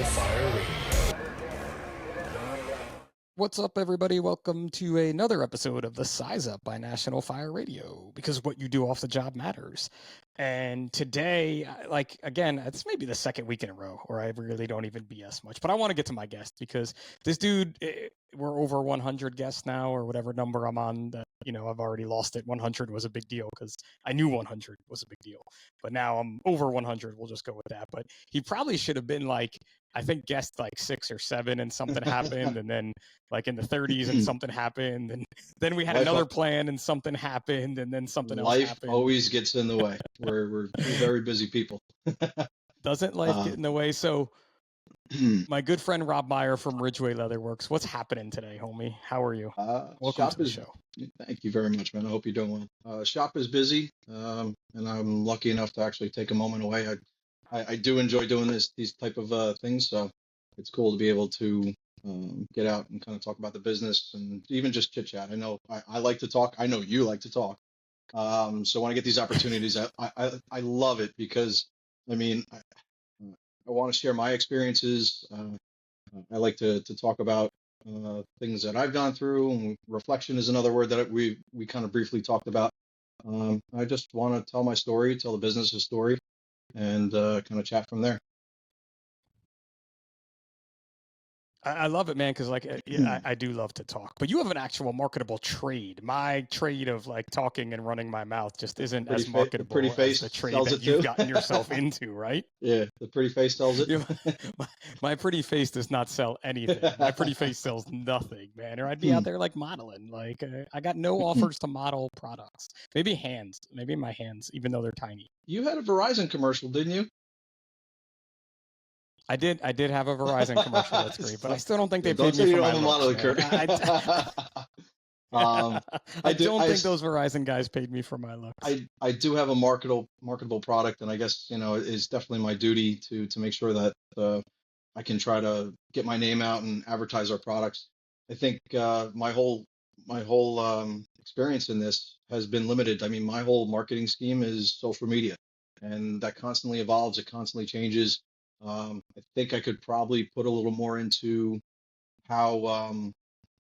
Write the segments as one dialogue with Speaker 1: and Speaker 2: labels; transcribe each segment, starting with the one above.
Speaker 1: Fire Radio.
Speaker 2: What's up, everybody? Welcome to another episode of the Size Up by National Fire Radio, because what you do off the job matters. And today, again, it's maybe the second week in a row where I really don't even BS much, but I want to get to my guest because this dude, we're over 100 guests now, or whatever number I'm on. That, I've already lost it. 100 was a big deal because I knew 100 was a big deal, but now I'm over 100. We'll just go with that. But he probably should have been I think guest 6 or 7, and something happened, and then in the 30s and something happened, and then we had another plan and something happened, and then something else happened.
Speaker 3: Life always gets in the way. We're very busy people.
Speaker 2: Doesn't life get in the way? So my good friend Rob Meyer from Ridgeway Leatherworks, what's happening today, homie? How are you? Welcome to the show.
Speaker 3: Thank you very much, man. I hope you're doing well. Shop is busy, and I'm lucky enough to actually take a moment away. I do enjoy doing these type of things, so it's cool to be able to get out and kind of talk about the business and even just chit chat. I know I like to talk. I know you like to talk. So when I get these opportunities, I love it because, I want to share my experiences. I like to talk about things that I've gone through, and reflection is another word that we kind of briefly talked about. I just want to tell my story, tell the business's story, and kind of chat from there.
Speaker 2: I love it, man, because I do love to talk, but you have an actual marketable trade. My trade of talking and running my mouth just isn't as marketable as the trade that you've gotten yourself into, right?
Speaker 3: Yeah, the pretty face sells it.
Speaker 2: My pretty face does not sell anything. My pretty face sells nothing, man. Or I'd be out there modeling. I got no offers to model products. Maybe my hands, even though they're tiny.
Speaker 3: You had a Verizon commercial, didn't you?
Speaker 2: I did have a Verizon commercial. That's great, but I still don't think they paid me for my looks. I don't think those Verizon guys paid me for my looks.
Speaker 3: I do have a marketable product, and I guess it's definitely my duty to make sure that I can try to get my name out and advertise our products. I think my whole experience in this has been limited. I mean, my whole marketing scheme is social media, and that constantly evolves. It constantly changes. I think I could probably put a little more into how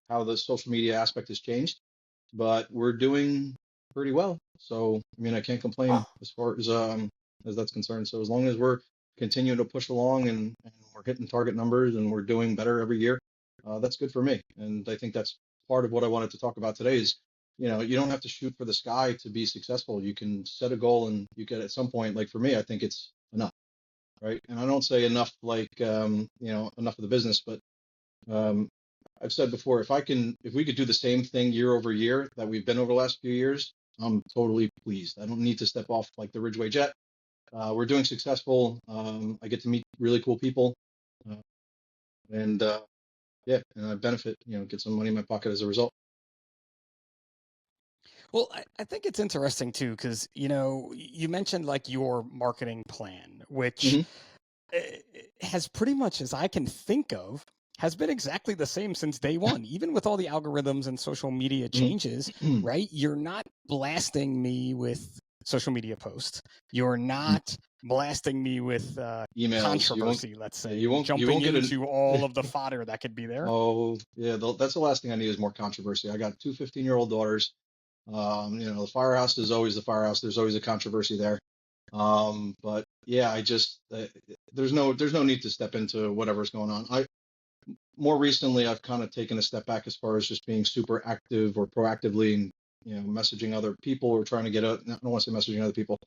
Speaker 3: the social media aspect has changed, but we're doing pretty well. So, I can't complain as far as that's concerned. So as long as we're continuing to push along and we're hitting target numbers and we're doing better every year, that's good for me. And I think that's part of what I wanted to talk about today is, you don't have to shoot for the sky to be successful. You can set a goal and you get at some point, for me, I think it's enough. Right. And I don't say enough enough of the business, but I've said before, if we could do the same thing year over year that we've been over the last few years, I'm totally pleased. I don't need to step off like the Ridgeway jet. We're doing successful. I get to meet really cool people, and I benefit, get some money in my pocket as a result.
Speaker 2: Well, I think it's interesting too, because you mentioned your marketing plan, which has pretty much, as I can think of, has been exactly the same since day one. Even with all the algorithms and social media changes, right? You're not blasting me with social media posts. You're not blasting me with
Speaker 3: emails,
Speaker 2: controversy, let's say.
Speaker 3: You won't
Speaker 2: jumping into all of the fodder that could be there.
Speaker 3: Oh, yeah, that's the last thing I need is more controversy. I got two 15-year-old daughters. The firehouse is always the firehouse. There's always a controversy there. But yeah, I just there's no need to step into whatever's going on. More recently, I've kind of taken a step back as far as just being super active or proactively, messaging other people or trying to get out. I don't want to say messaging other people.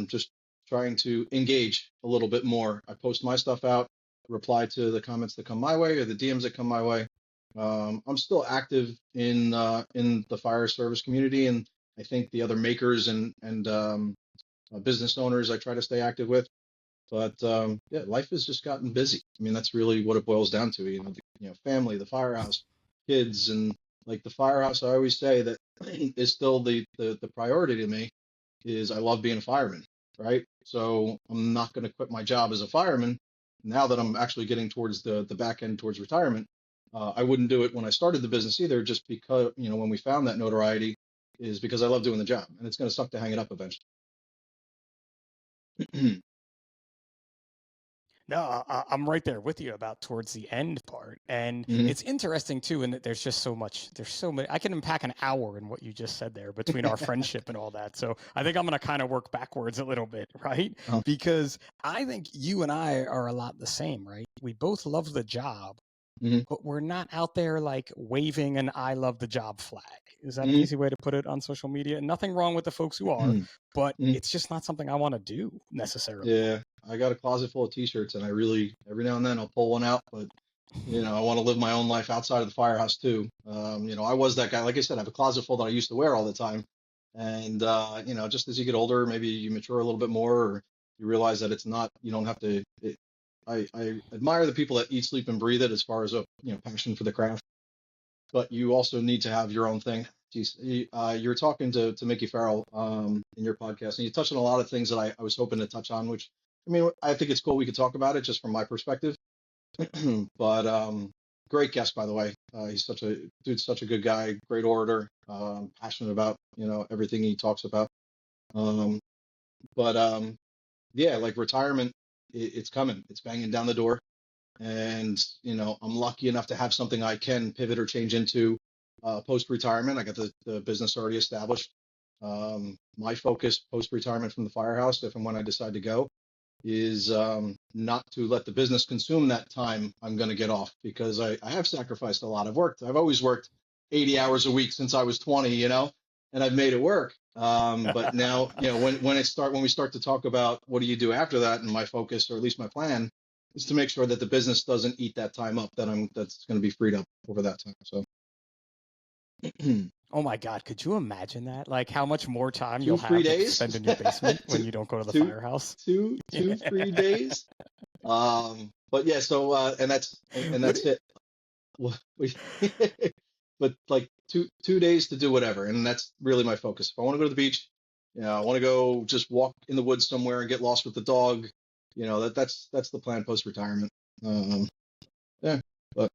Speaker 3: Just trying to engage a little bit more. I post my stuff out, reply to the comments that come my way or the DMs that come my way. I'm still active in the fire service community, and I think the other makers and business owners I try to stay active with. But life has just gotten busy. That's really what it boils down to. Family, the firehouse, kids, and the firehouse. I always say that is still the priority to me. Is I love being a fireman, right? So I'm not going to quit my job as a fireman now that I'm actually getting towards the back end towards retirement. I wouldn't do it when I started the business either, just because, when we found that notoriety, is because I love doing the job, and it's going to suck to hang it up eventually.
Speaker 2: No, I'm right there with you about towards the end part. And
Speaker 3: Hmm.
Speaker 2: it's interesting too, in that there's just so much, there's so many, I can unpack an hour in what you just said there between our friendship and all that. So I think I'm going to kind of work backwards a little bit, right?
Speaker 3: Oh,
Speaker 2: Because I think you and I are a lot the same, right? We both love the job,
Speaker 3: hmm
Speaker 2: but we're not out there like waving an I love the job flag. Is that an
Speaker 3: hmm
Speaker 2: easy way to put it on social media? And nothing wrong with the folks who are, but
Speaker 3: hmm
Speaker 2: it's just not something I want to do necessarily.
Speaker 3: Yeah, I got a closet full of t-shirts, and I really, every now and then I'll pull one out, but I want to live my own life outside of the firehouse too. I was that guy. Like I said, I have a closet full that I used to wear all the time. And just as you get older, maybe you mature a little bit more, or you realize that it's not, you don't have to. I admire the people that eat, sleep, and breathe it as far as a passion for the craft, but you also need to have your own thing. Geez, you're talking to Mickey Farrell in your podcast, and you touched on a lot of things that I was hoping to touch on, which I mean, I think it's cool we could talk about it just from my perspective. But great guest, by the way. He's such a good guy, great orator, passionate about everything he talks about. Um, but yeah, like retirement, it's coming. It's banging down the door, and I'm lucky enough to have something I can pivot or change into post retirement. I got the business already established. My focus post retirement from the firehouse, if and when I decide to go, is not to let the business consume that time I'm going to get off, because I have sacrificed a lot. I've always worked 80 hours a week since I was 20, and I've made it work. But now, when we start to talk about what do you do after that, and my focus, or at least my plan, is to make sure that the business doesn't eat that time up that's going to be freed up over that time. So
Speaker 2: Oh my God, could you imagine that? Like how much more time
Speaker 3: two
Speaker 2: you'll
Speaker 3: free
Speaker 2: have to
Speaker 3: days,
Speaker 2: spend in your basement when
Speaker 3: two,
Speaker 2: you don't go to the
Speaker 3: two,
Speaker 2: firehouse?
Speaker 3: two free days. But yeah, so and
Speaker 2: What?
Speaker 3: that's it. Well, but like two days to do whatever, and that's really my focus. If I want to go to the beach, I want to go just walk in the woods somewhere and get lost with the dog. That's the plan post retirement. Um, yeah, but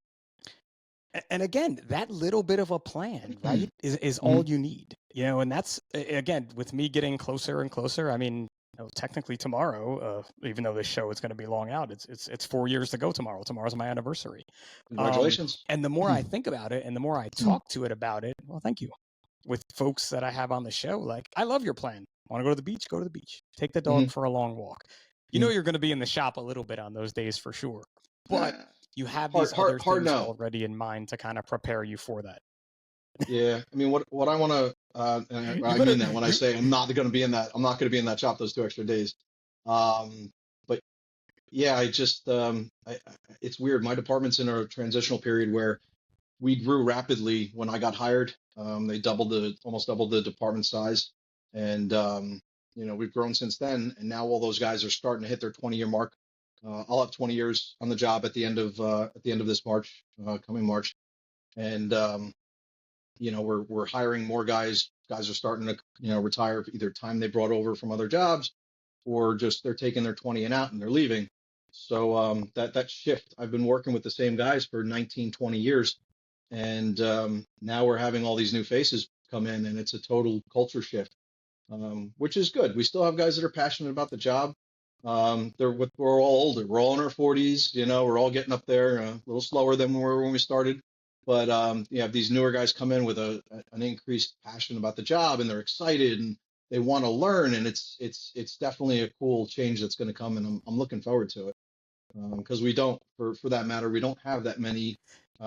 Speaker 2: And again, that little bit of a plan, right, is all
Speaker 3: mhm,
Speaker 2: you need, and that's again with me getting closer and closer. I mean, technically tomorrow, even though this show is going to be long out, it's 4 years to go tomorrow. Tomorrow's my anniversary. Um,
Speaker 3: congratulations.
Speaker 2: and the more I think about it, and the more I talk to it about it, well, thank you. With folks that I have on the show, like, I love your plan. Want to go to the beach? Go to the beach. Take the dog
Speaker 3: Mhm,
Speaker 2: for a long walk.
Speaker 3: mhm.
Speaker 2: You're going to be in the shop a little bit on those days for sure, but
Speaker 3: Uh,
Speaker 2: you have
Speaker 3: hard,
Speaker 2: these
Speaker 3: hard,
Speaker 2: other
Speaker 3: hard
Speaker 2: things
Speaker 3: no.
Speaker 2: already in mind to kind of prepare you for that.
Speaker 3: Yeah, I mean, what I want to, and
Speaker 2: You
Speaker 3: I
Speaker 2: better
Speaker 3: mean that when I
Speaker 2: you
Speaker 3: say I'm not going to be in that shop those 2 extra days. But yeah, it's weird. My department's in a transitional period where we grew rapidly when I got hired. They almost doubled the department size, and we've grown since then. And now all those guys are starting to hit their 20-year mark. I'll have 20 years on the job at the end of this March, coming March, and we're hiring more guys. Guys are starting to retire, either time they brought over from other jobs, or just they're taking their 20 and out and they're leaving. So that shift, I've been working with the same guys for 19, 20 years, and now we're having all these new faces come in, and it's a total culture shift, which is good. We still have guys that are passionate about the job. We're all older. We're all in our 40s. We're all getting up there, a little slower than we were when we started. But you have these newer guys come in with an increased passion about the job, and they're excited and they want to learn. And it's definitely a cool change that's going to come, and I'm looking forward to it, because we don't, for that matter, we don't have that many.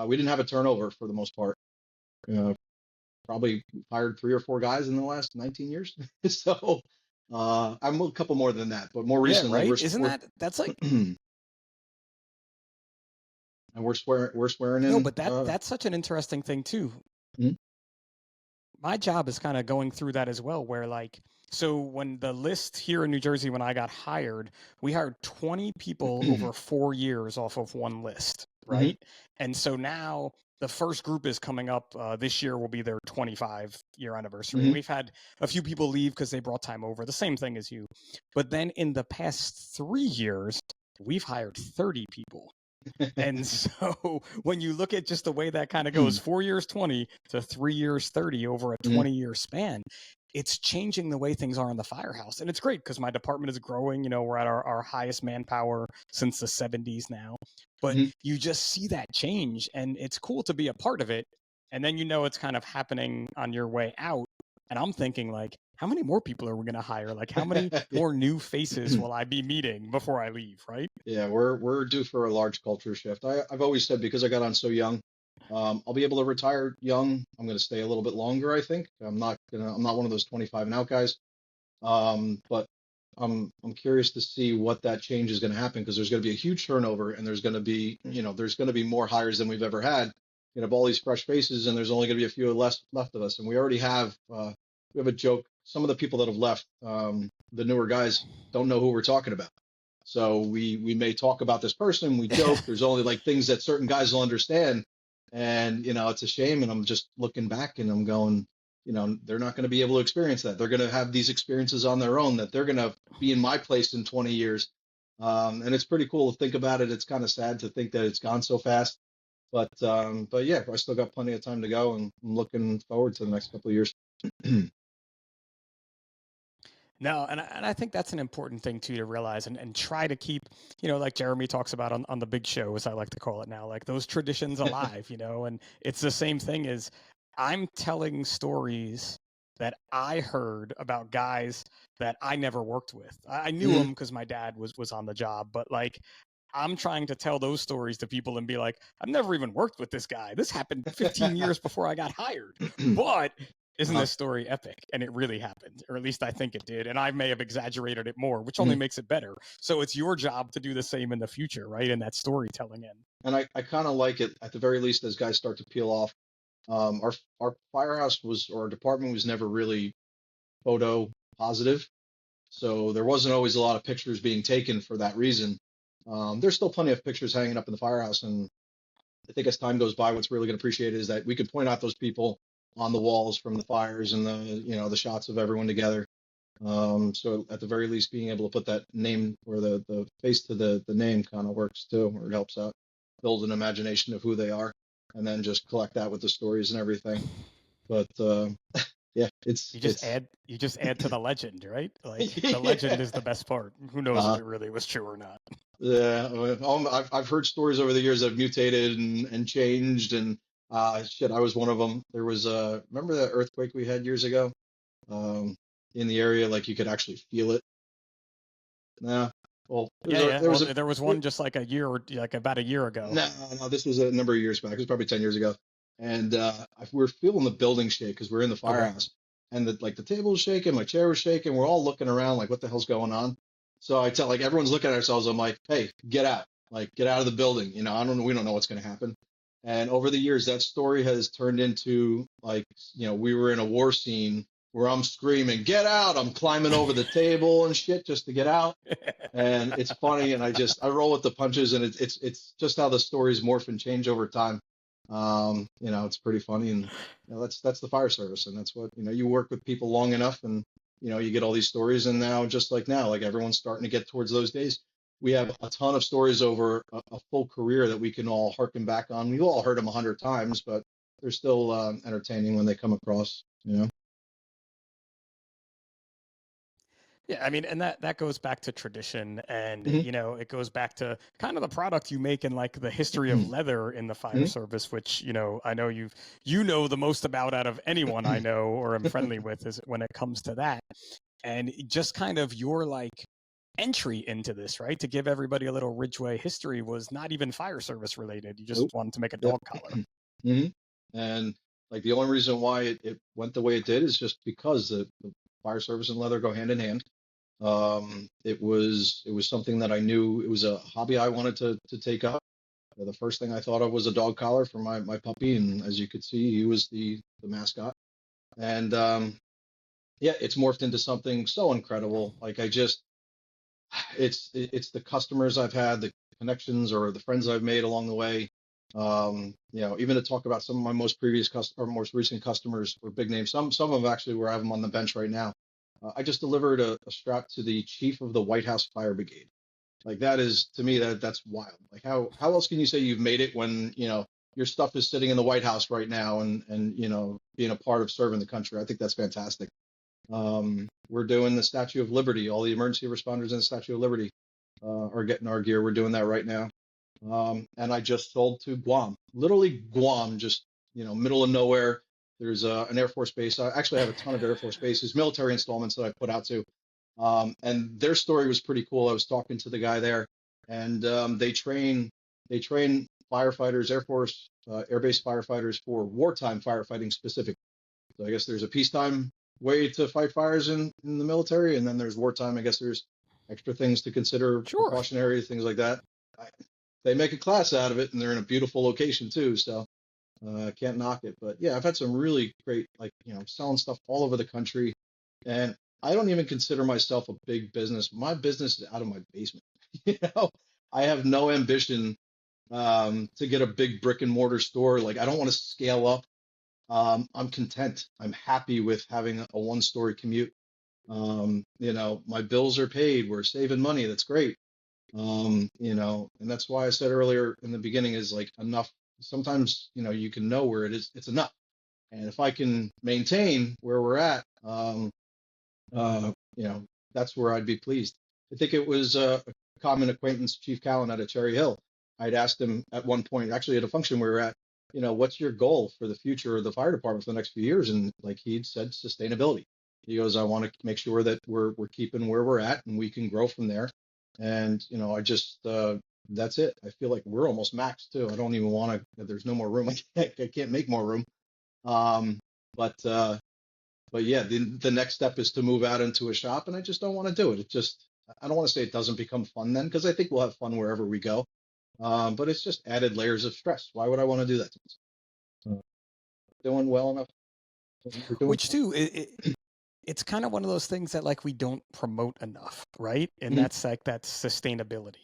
Speaker 3: We didn't have a turnover for the most part. Uh, Probably hired 3 or 4 guys in the last 19 years. So I'm a couple more than that, but more
Speaker 2: yeah,
Speaker 3: recently
Speaker 2: right? Isn't that's like
Speaker 3: and we're swearing
Speaker 2: no,
Speaker 3: in.
Speaker 2: but that's such an interesting thing too.
Speaker 3: Mhm,
Speaker 2: My job is kind of going through that as well, where like, so when the list here in New Jersey, when I got hired, we hired 20 people over 4 years off of one list,
Speaker 3: mhm,
Speaker 2: right? And so now the first group is coming up. This year will be their 25-year anniversary. And
Speaker 3: mhm.
Speaker 2: we've had a few people leave because they brought time over, the same thing as you. But then in the past 3 years, we've hired 30 people. And so when you look at just the way that kind of goes, 4 years 20 to 3 years 30 over a
Speaker 3: Mhm.
Speaker 2: 20-year span, it's changing the way things are in the firehouse. And it's great because my department is growing. We're at our highest manpower since the 70s now. But
Speaker 3: Mhm.
Speaker 2: you just see that change, and it's cool to be a part of it. And then it's kind of happening on your way out. And I'm thinking, like, how many more people are we going to hire? Like, how many more new faces will I be meeting before I leave, right?
Speaker 3: Yeah, we're due for a large culture shift. I've always said because I got on so young, I'll be able to retire young. I'm going to stay a little bit longer, I think. I'm not one of those 25 and out guys. But I'm curious to see what that change is going to happen because there's going to be a huge turnover and there's going to be more hires than we've ever had. You have all these fresh faces and there's only going to be a few less left of us. And we have a joke. Some of the people that have left, the newer guys don't know who we're talking about. So we may talk about this person, we joke. There's only like things that certain guys will understand, and it's a shame. And I'm just looking back and I'm going, they're not going to be able to experience that. They're going to have these experiences on their own that they're going to be in my place in 20 years. And it's pretty cool to think about it. It's kind of sad to think that it's gone so fast, but yeah, I still got plenty of time to go, and I'm looking forward to the next couple of years.
Speaker 2: No, and I think that's an important thing too to realize and try to keep, like Jeremy talks about on the big show, as I like to call it now, like those traditions alive, and it's the same thing as I'm telling stories that I heard about guys that I never worked with. I knew
Speaker 3: Mhm.
Speaker 2: them because my dad was on the job, but like I'm trying to tell those stories to people and be like, I've never even worked with this guy. This happened 15 years before I got hired. But isn't
Speaker 3: Uh-huh.
Speaker 2: this story epic? And it really happened, or at least I think it did. And I may have exaggerated it more, which only
Speaker 3: Mhm.
Speaker 2: makes it better. So it's your job to do the same in the future, right? In that storytelling end.
Speaker 3: And I kind of like it at the very least as guys start to peel off. Our firehouse or our department was never really photo positive, so there wasn't always a lot of pictures being taken for that reason. There's still plenty of pictures hanging up in the firehouse, and I think as time goes by, what's really going to appreciate is that we could point out those people on the walls from the fires and the shots of everyone together. So at the very least, being able to put that name or the face to the name kind of works too, or it helps out build an imagination of who they are, and then just collect that with the stories and everything. But yeah,
Speaker 2: You just add to the legend, right? Like the legend
Speaker 3: yeah.
Speaker 2: is the best part. Who knows if
Speaker 3: Uh,
Speaker 2: it really was true or not?
Speaker 3: yeah, I've heard stories over the years that have mutated and changed, and shit, I was one of them. There was remember that earthquake we had years ago, um, in the area, like you could actually feel it. Nah, well,
Speaker 2: Yeah, yeah.
Speaker 3: there
Speaker 2: Well,
Speaker 3: was a
Speaker 2: there was one just like a year or like about a year ago.
Speaker 3: no, no, this was a number of years back. It was probably 10 years ago. And we were feeling the building shake because we're in the
Speaker 2: Okay.
Speaker 3: firehouse. And the table was shaking, my chair was shaking. We're all looking around like, what the hell's going on? So I tell, like, everyone's looking at ourselves. I'm like, hey, get out. Like, get out of the building. We don't know what's going to happen. And over the years, that story has turned into like, we were in a war scene where I'm screaming, get out. I'm climbing over the table and shit just to get out, and it's funny, and I roll with the punches, and it's just how the stories morph and change over time. It's pretty funny, and that's the fire service, and that's what you work with people long enough, and you get all these stories, and now just like now, like everyone's starting to get towards those days. We have a ton of stories over a full career that we can all harken back on. We've all heard them 100 times, but they're still entertaining when they come across.
Speaker 2: Yeah, I mean, and that goes back to tradition, and
Speaker 3: Hmm.
Speaker 2: it goes back to kind of the product you make and like the history of leather in the fire
Speaker 3: Hmm.
Speaker 2: service, which I know you know the most about out of anyone I know or am friendly with is when it comes to that, and just kind of your like entry into this, right? To give everybody a little Ridgeway history was not even fire service related. You just
Speaker 3: Nope.
Speaker 2: wanted to make a
Speaker 3: Yep.
Speaker 2: dog collar.
Speaker 3: Hmm. And like the only reason why it went the way it did is just because the fire service and leather go hand in hand. It was something that I knew it was a hobby I wanted to take up. The first thing I thought of was a dog collar for my puppy, and as you could see, he was the mascot. And yeah, it's morphed into something so incredible. Like it's the customers I've had, the connections or the friends I've made along the way. Even to talk about some of my most recent customers or big names. Some of them actually where I have them on the bench right now. I just delivered a strap to the chief of the White House Fire Brigade. Like that is to me that's wild. Like how else can you say you've made it when your stuff is sitting in the White House right now and being a part of serving the country? I think that's fantastic. We're doing the Statue of Liberty. All the emergency responders in the Statue of Liberty are getting our gear. We're doing that right now. And I just sold to Guam, literally Guam, just middle of nowhere. There's an Air Force base. I actually have a ton of Air Force bases, military installments that I put out to. And their story was pretty cool. I was talking to the guy there, and they train firefighters, Air Force, Air Base firefighters for wartime firefighting specific. So I guess there's a peacetime way to fight fires in the military, and then there's wartime. I guess there's extra things to consider,
Speaker 2: Sure.
Speaker 3: precautionary things like that. I, they make a class out of it, and they're in a beautiful location too. So can't knock it. But yeah, I've had some really great, like selling stuff all over the country, and I don't even consider myself a big business. My business is out of my basement. you know, I have no ambition to get a big brick and mortar store. Like I don't want to scale up. I'm content. I'm happy with having a one-story commute. My bills are paid. We're saving money. That's great. And that's why I said earlier in the beginning is like enough. Sometimes, you can know where it is, it's enough. And if I can maintain where we're at, uh, you know, that's where I'd be pleased. I think it was a common acquaintance, Chief Callan out of Cherry Hill. I'd asked him at one point, actually at a function we were at, what's your goal for the future of the fire department for the next few years? And like he'd said, sustainability. He goes, I want to make sure that we're keeping where we're at and we can grow from there. And I just that's it. I feel like we're almost maxed too. I don't even want to. There's no more room. I can't make more room. Um, but yeah, the next step is to move out into a shop, and I just don't want to do it. It just I don't want to say it doesn't become fun then, because I think we'll have fun wherever we go. But it's just added layers of stress. Why would I want to do that to myself? Doing well enough. We're doing
Speaker 2: Which
Speaker 3: fine.
Speaker 2: too, it's kind of one of those things that like we don't promote enough, right? And
Speaker 3: Mhm,
Speaker 2: that's like that sustainability.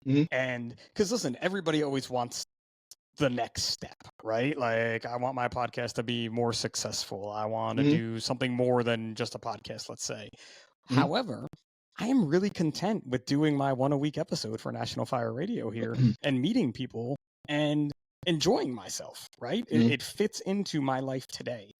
Speaker 3: mhm,
Speaker 2: And because listen, everybody always wants the next step, right? Like I want my podcast to be more successful. I want to
Speaker 3: mhm,
Speaker 2: do something more than just a podcast, let's say.
Speaker 3: mhm.
Speaker 2: However, I am really content with doing my one a week episode for National Fire Radio here and meeting people and enjoying myself, right? It,
Speaker 3: Mhm,
Speaker 2: it fits into my life today.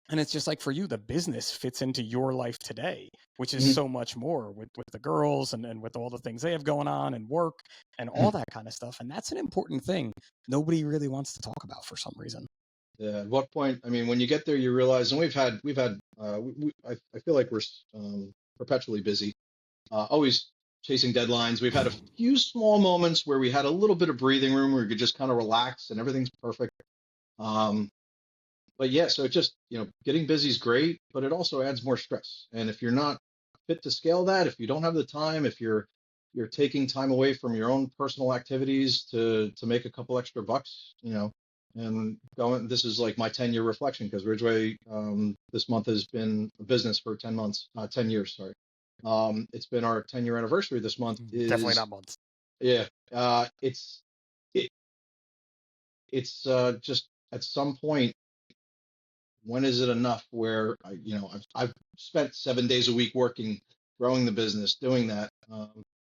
Speaker 2: And it's just like for you, the business fits into your life today, which is
Speaker 3: mhm,
Speaker 2: so much more with the girls and with all the things they have going on and work and all that kind of stuff. And that's an important thing nobody really wants to talk about for some reason.
Speaker 3: Yeah, at what point? I mean, when you get there, you realize, and we've had. I feel like we're perpetually busy, always chasing deadlines. We've had a few small moments where we had a little bit of breathing room where we could just kind of relax and everything's perfect. Um, but yeah, so it just, getting busy is great, but it also adds more stress. And if you're not fit to scale that, if you don't have the time, if you're taking time away from your own personal activities to make a couple extra bucks, and going, this is like my 10-year reflection because Ridgeway this month has been a business for 10 months, 10 years, sorry. It's been our 10-year anniversary this month
Speaker 2: Definitely not
Speaker 3: is,
Speaker 2: months.
Speaker 3: yeah, it, it's just at some point when is it enough where I've spent 7 days a week working, growing the business, doing that.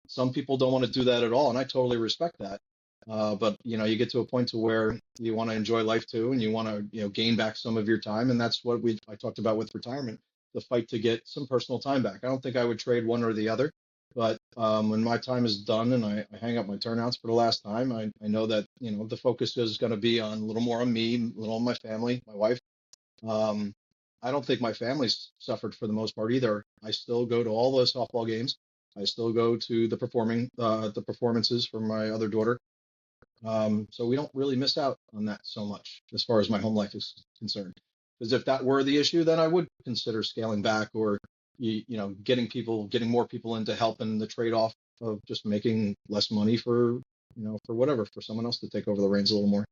Speaker 3: Some people don't want to do that at all, and I totally respect that. But you get to a point to where you want to enjoy life too, and you want to gain back some of your time, and that's what I talked about with retirement, the fight to get some personal time back. I don't think I would trade one or the other, but when my time is done and I hang up my turnouts for the last time, I know that the focus is going to be on a little more on me, a little on my family, my wife. um, I don't think my family's suffered for the most part either. I still go to all the softball games. I still go to the performances for my other daughter. So we don't really miss out on that so much as far as my home life is concerned. Because if that were the issue, then I would consider scaling back or getting more people in to help in the trade-off of just making less money for whatever, for someone else to take over the reins a little more.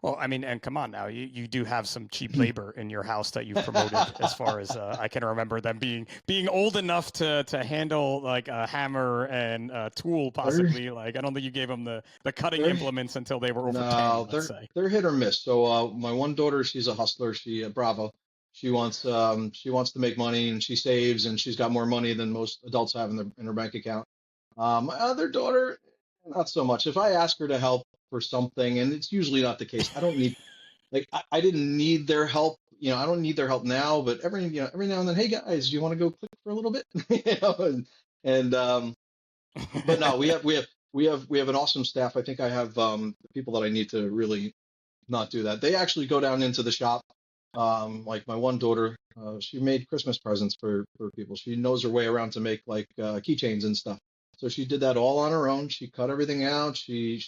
Speaker 2: Well, I mean, and come on now, you do have some cheap labor in your house that you've promoted. As far as I can remember, them being old enough to handle like a hammer and a tool,
Speaker 3: They're
Speaker 2: possibly. Like I don't think you gave them the cutting
Speaker 3: they're
Speaker 2: implements until they were over 10,
Speaker 3: No,
Speaker 2: let's
Speaker 3: they're
Speaker 2: say.
Speaker 3: they're hit or miss. So my one daughter, she's a hustler. She Bravo. She wants to make money and she saves and she's got more money than most adults have in her bank account. My other daughter, not so much. If I ask her to help for something, and it's usually not the case, I don't need like I didn't need their help I don't need their help now, but every now and then, hey guys, do you want to go click for a little bit? And but no, we have an awesome staff. I think I have the people that I need to really not do that. They actually go down into the shop. Like my one daughter, she made Christmas presents for people. She knows her way around to make like keychains and stuff. So she did that all on her own. She cut everything out. She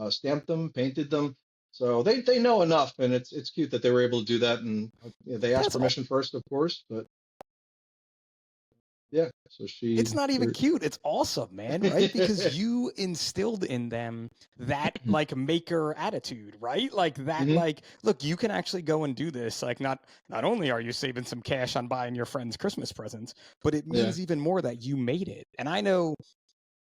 Speaker 3: stamped them, painted them. So they know enough, and it's cute that they were able to do that. And they asked
Speaker 2: That's
Speaker 3: permission first, of course, but yeah. So
Speaker 2: It's
Speaker 3: she,
Speaker 2: not even
Speaker 3: they're,
Speaker 2: cute. It's awesome, man, right? Because you instilled in them that like maker attitude, right? Like that
Speaker 3: hmm
Speaker 2: like look, you can actually go and do this. Like not only are you saving some cash on buying your friends Christmas presents, but it
Speaker 3: yeah.
Speaker 2: means even more that you made it. And I know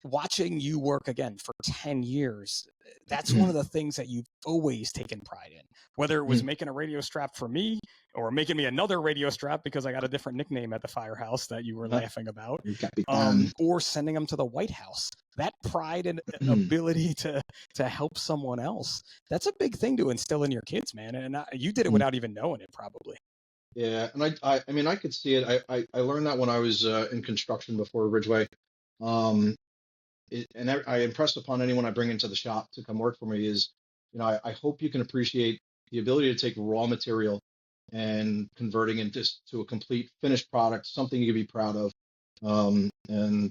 Speaker 2: watching you work again for 10 years, that's one of the things that you've always taken pride in. Whether it was making a radio strap for me or making me another radio strap because I got a different nickname at the firehouse that you were laughing about,
Speaker 3: Capitan.
Speaker 2: or sending them to the White House. That pride and ability to help someone else, that's a big thing to instill in your kids, man. And you did it without even knowing it, probably.
Speaker 3: Yeah, and I mean, I could see it. I learned that when I was in construction before Ridgeway. Um, and I impressed upon anyone I bring into the shop to come work for me is, I hope you can appreciate the ability to take raw material and converting it just to a complete finished product, something you can be proud of. And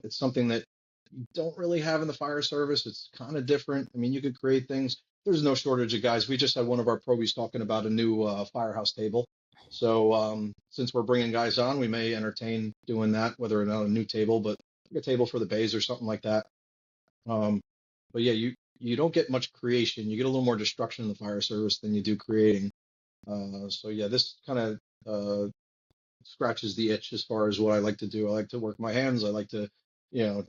Speaker 3: it's something that you don't really have in the fire service. It's kind of different. I mean, you could create things. There's no shortage of guys. We just had one of our probies talking about a new firehouse table. So since we're bringing guys on, we may entertain doing that, whether or not a new table, but like a table for the bays or something like that. Um, but yeah, you don't get much creation. You get a little more destruction in the fire service than you do creating. So yeah, this kind of scratches the itch as far as what I like to do. I like to work my hands. I like to,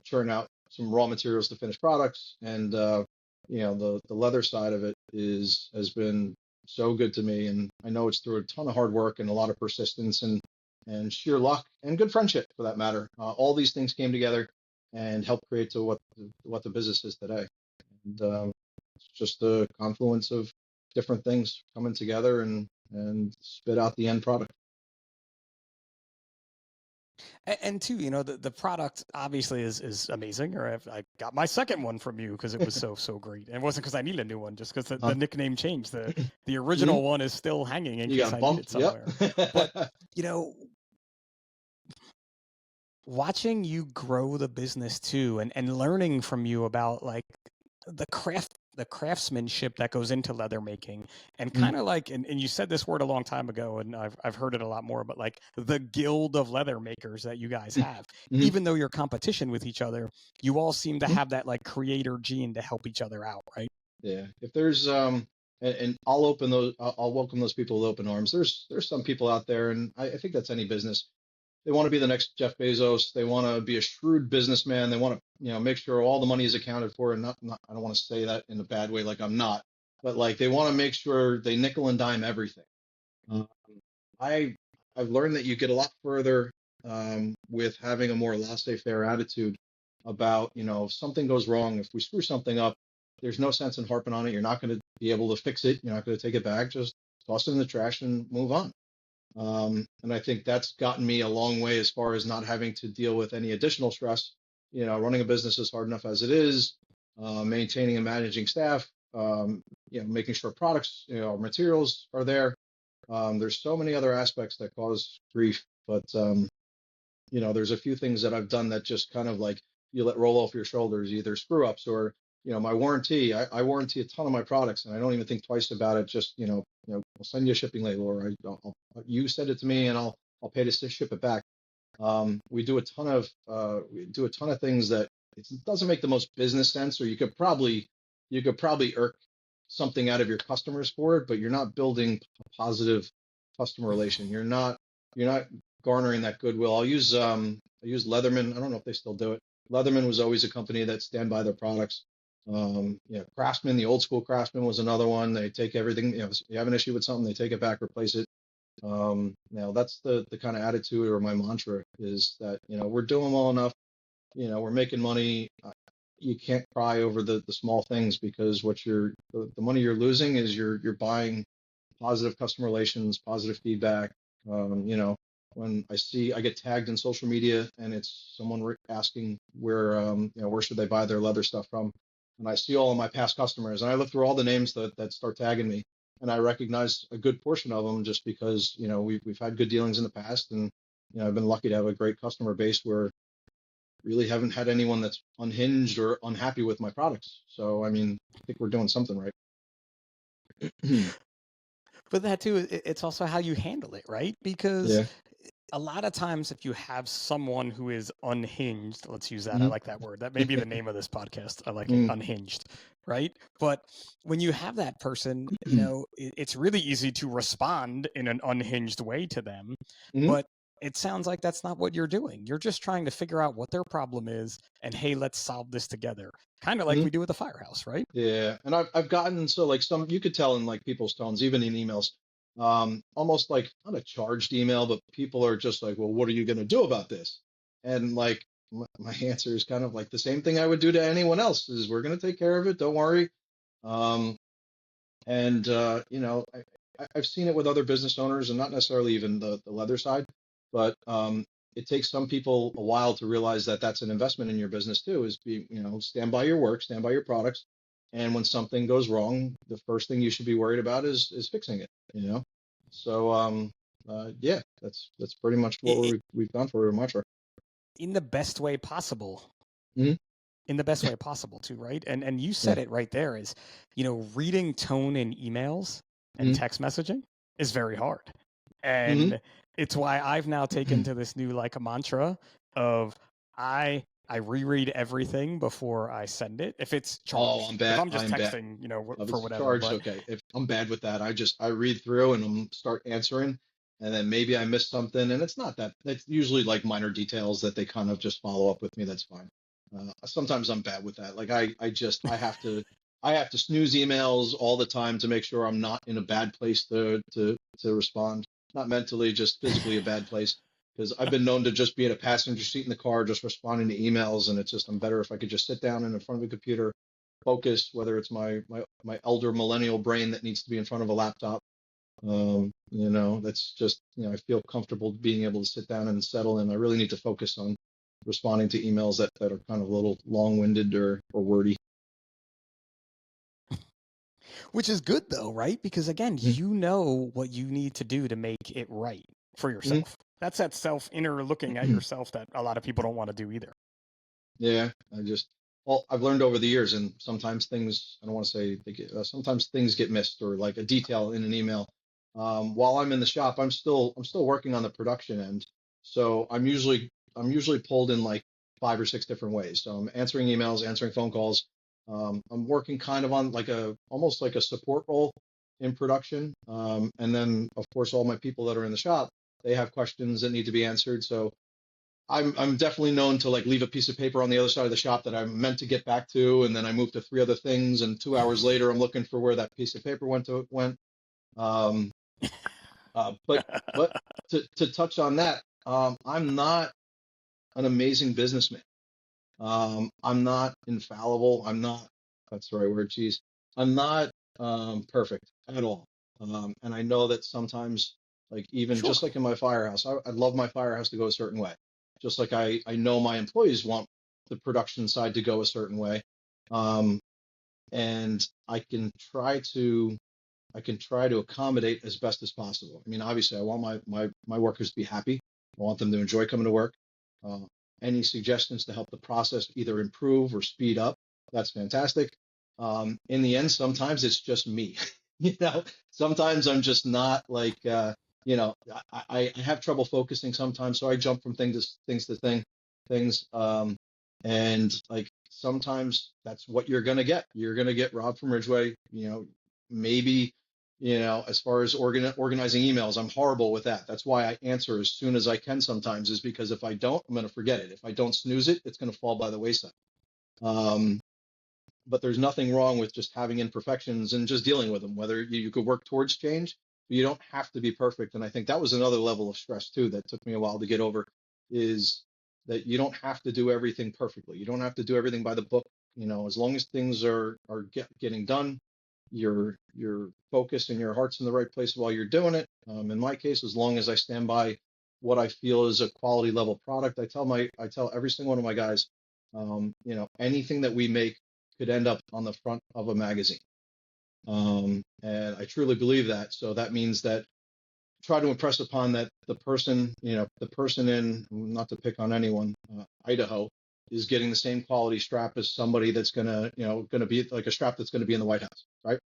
Speaker 3: churn out some raw materials to finish products. And the leather side of it has been so good to me. And I know it's through a ton of hard work and a lot of persistence and sheer luck and good friendship for that matter. All these things came together and helped create to what the business is today. And it's just a confluence of different things coming together and spit out the end product.
Speaker 2: And two, the product obviously is amazing. Or I got my second one from you because it was so great. And it wasn't because I need a new one, just because the
Speaker 3: Uh,
Speaker 2: nickname changed. The
Speaker 3: mhm.
Speaker 2: original one is still hanging in
Speaker 3: You
Speaker 2: case
Speaker 3: got
Speaker 2: I need
Speaker 3: bumped.
Speaker 2: it
Speaker 3: Yep.
Speaker 2: somewhere. But you know, watching you grow the business too, and learning from you about like the craftsmanship that goes into leather making, and
Speaker 3: Mm,
Speaker 2: kind of like and you said this word a long time ago, and I've heard it a lot more, but like the guild of leather makers that you guys
Speaker 3: mm,
Speaker 2: have,
Speaker 3: mhm,
Speaker 2: even though you're competition with each other, you all seem to
Speaker 3: mhm.
Speaker 2: have that like creator gene to help each other out, right?
Speaker 3: Yeah. If there's and I'll welcome those people with open arms. There's some people out there, and I think that's any business. They want to be the next Jeff Bezos. They want to be a shrewd businessman. They want to, make sure all the money is accounted for. And not I don't want to say that in a bad way, like I'm not, but like they want to make sure they nickel and dime everything. Um, I I've learned that you get a lot further with having a more laissez-faire attitude about, if something goes wrong, if we screw something up, there's no sense in harping on it. You're not going to be able to fix it. You're not going to take it back. Just toss it in the trash and move on. And I think that's gotten me a long way as far as not having to deal with any additional stress. Running a business is hard enough as it is. Maintaining and managing staff, making sure products, materials are there. There's so many other aspects that cause grief, but there's a few things that I've done that just kind of like you let roll off your shoulders, either screw ups or my warranty. I warranty a ton of my products, and I don't even think twice about it. Just I'll send you a shipping label, or you send it to me, and I'll pay to ship it back. We do a ton of things that it doesn't make the most business sense, or you could probably irk something out of your customers for it, but you're not building a positive customer relation. You're not garnering that goodwill. I use Leatherman. I don't know if they still do it. Leatherman was always a company that stand by their products. Craftsman, the old school Craftsman was another one. They take everything. If you have an issue with something, they take it back, replace it. Now that's the kind of attitude or my mantra is that we're doing well enough. We're making money. You can't cry over the small things because the money you're losing is you're buying positive customer relations, positive feedback. You know, when I get tagged in social media and it's someone asking where, you know, where should they buy their leather stuff from, and I see all of my past customers, and I look through all the names that start tagging me, and I recognize a good portion of them just because, you know, we've had good dealings in the past, and you know, I've been lucky to have a great customer base where really haven't had anyone that's unhinged or unhappy with my products. So I mean, I think we're doing something right.
Speaker 2: But that too, it's also how you handle it, right? Because
Speaker 3: Yeah.
Speaker 2: a lot of times if you have someone who is unhinged, let's use that, I
Speaker 3: Hmm.
Speaker 2: like that word, that may be the name of this podcast, I like it,
Speaker 3: Hmm.
Speaker 2: unhinged, right? But when you have that person, you know, it's really easy to respond in an unhinged way to them,
Speaker 3: Hmm.
Speaker 2: but it sounds like that's not what you're doing. You're just trying to figure out what their problem is and hey, let's solve this together, kind of like
Speaker 3: Hmm.
Speaker 2: we do with the firehouse, right?
Speaker 3: Yeah, and I've gotten, so like, some, you could tell in like people's tones, even in emails, almost like not a charged email, but people are just like, well, what are you going to do about this? And like my answer is kind of like the same thing I would do to anyone else: is we're going to take care of it. Don't worry. Um, and you know, I've seen it with other business owners, and not necessarily even the leather side, but it takes some people a while to realize that that's an investment in your business too. Is be, you know, stand by your work, stand by your products, and when something goes wrong, the first thing you should be worried about is fixing it. You know, so yeah, that's pretty much what
Speaker 2: I
Speaker 3: we've done for a mantra.
Speaker 2: in the best way possible.
Speaker 3: Hmm.
Speaker 2: In the best way possible too, right? And you
Speaker 3: Yeah.
Speaker 2: said it right there is, you know, reading tone in emails and
Speaker 3: Hmm.
Speaker 2: text messaging is very hard.
Speaker 3: Hmm.
Speaker 2: And it's why I've now taken to this new like a mantra of I reread everything before I send it. If it's
Speaker 3: Oh,
Speaker 2: charged,
Speaker 3: I'm
Speaker 2: if
Speaker 3: bad.
Speaker 2: I'm just
Speaker 3: I'm bad.
Speaker 2: texting, you know,
Speaker 3: If
Speaker 2: for
Speaker 3: it's
Speaker 2: whatever,
Speaker 3: charged,
Speaker 2: but
Speaker 3: okay. If I'm bad with that, I read through and start answering, and then maybe I missed something, and it's not that. It's usually like minor details that they kind of just follow up with me. That's fine. Sometimes I'm bad with that. Like I have to snooze emails all the time to make sure I'm not in a bad place to respond. Not mentally, just physically a bad place. Because I've been known to just be in a passenger seat in the car, just responding to emails, and it's just, I'm better if I could just sit down in front of a computer, focus, whether it's my elder millennial brain that needs to be in front of a laptop. You know, that's just, you know, I feel comfortable being able to sit down and settle in. I really need to focus on responding to emails that are kind of a little long-winded or wordy.
Speaker 2: which is good though, right? Because again,
Speaker 3: Mm-hmm.
Speaker 2: you know what you need to do to make it right for yourself. That's that self inner looking at
Speaker 3: Mm-hmm.
Speaker 2: yourself that a lot of people don't want to do either.
Speaker 3: Yeah, well, I've learned over the years, and sometimes things, I don't want to say sometimes things get missed, or like a detail in an email. While I'm in the shop, I'm still working on the production end. So I'm usually pulled in like 5 or 6 different ways. So I'm answering emails, answering phone calls. I'm working kind of on like almost like a support role in production. And then of course all my people that are in the shop, they have questions that need to be answered. So I'm definitely known to like leave a piece of paper on the other side of the shop that I'm meant to get back to, and then I move to 3 other things, and 2 hours later I'm looking for where that piece of paper went. Um, but to touch on that, I'm not an amazing businessman. I'm not infallible. I'm not, that's the right word, geez. I'm not perfect at all. And I know that sometimes, like even
Speaker 2: Sure.
Speaker 3: just like in my firehouse, I'd love my firehouse to go a certain way. Just like I know my employees want the production side to go a certain way. Um, and I can try to accommodate as best as possible. I mean, obviously, I want my workers to be happy. I want them to enjoy coming to work. Uh, any suggestions to help the process either improve or speed up, that's fantastic. In the end, sometimes it's just me. You know, sometimes I'm just not like, you know, I have trouble focusing sometimes, so I jump from things. And like sometimes that's what you're gonna get. You're gonna get Rob from Ridgeway. You know, maybe, you know, as far as organizing emails, I'm horrible with that. That's why I answer as soon as I can sometimes, is because if I don't, I'm going to forget it. If I don't snooze it, it's going to fall by the wayside. Um, but there's nothing wrong with just having imperfections and just dealing with them, whether you could work towards change, but you don't have to be perfect. And I think that was another level of stress too that took me a while to get over, is that you don't have to do everything perfectly. You don't have to do everything by the book. You know, as long as things are getting done, your focus and your heart's in the right place while you're doing it. In my case, as long as I stand by what I feel is a quality level product, I tell every single one of my guys, anything that we make could end up on the front of a magazine. And I truly believe that. So that means that try to impress upon that the person in, not to pick on anyone, Idaho, is getting the same quality strap as somebody that's gonna be like a strap that's gonna be in the White House, right?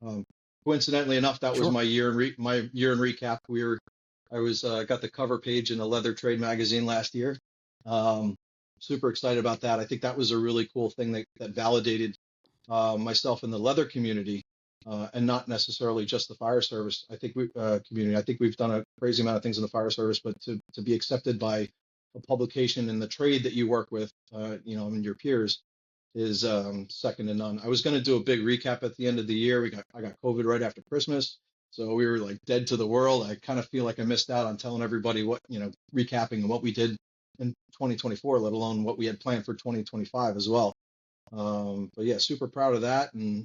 Speaker 3: Um, Coincidentally enough, that was
Speaker 2: Sure.
Speaker 3: my year in recap. I was got the cover page in the Leather Trade magazine last year. Um, Super excited about that. I think that was a really cool thing that validated myself in the leather community, and not necessarily just the fire service. I think we community. I think we've done a crazy amount of things in the fire service, but to be accepted by a publication in the trade that you work with, and your peers, is second to none. I was going to do a big recap at the end of the year. I got COVID right after Christmas, so we were like dead to the world. I kind of feel like I missed out on telling everybody what, recapping and what we did in 2024, let alone what we had planned for 2025 as well. But yeah, super proud of that, and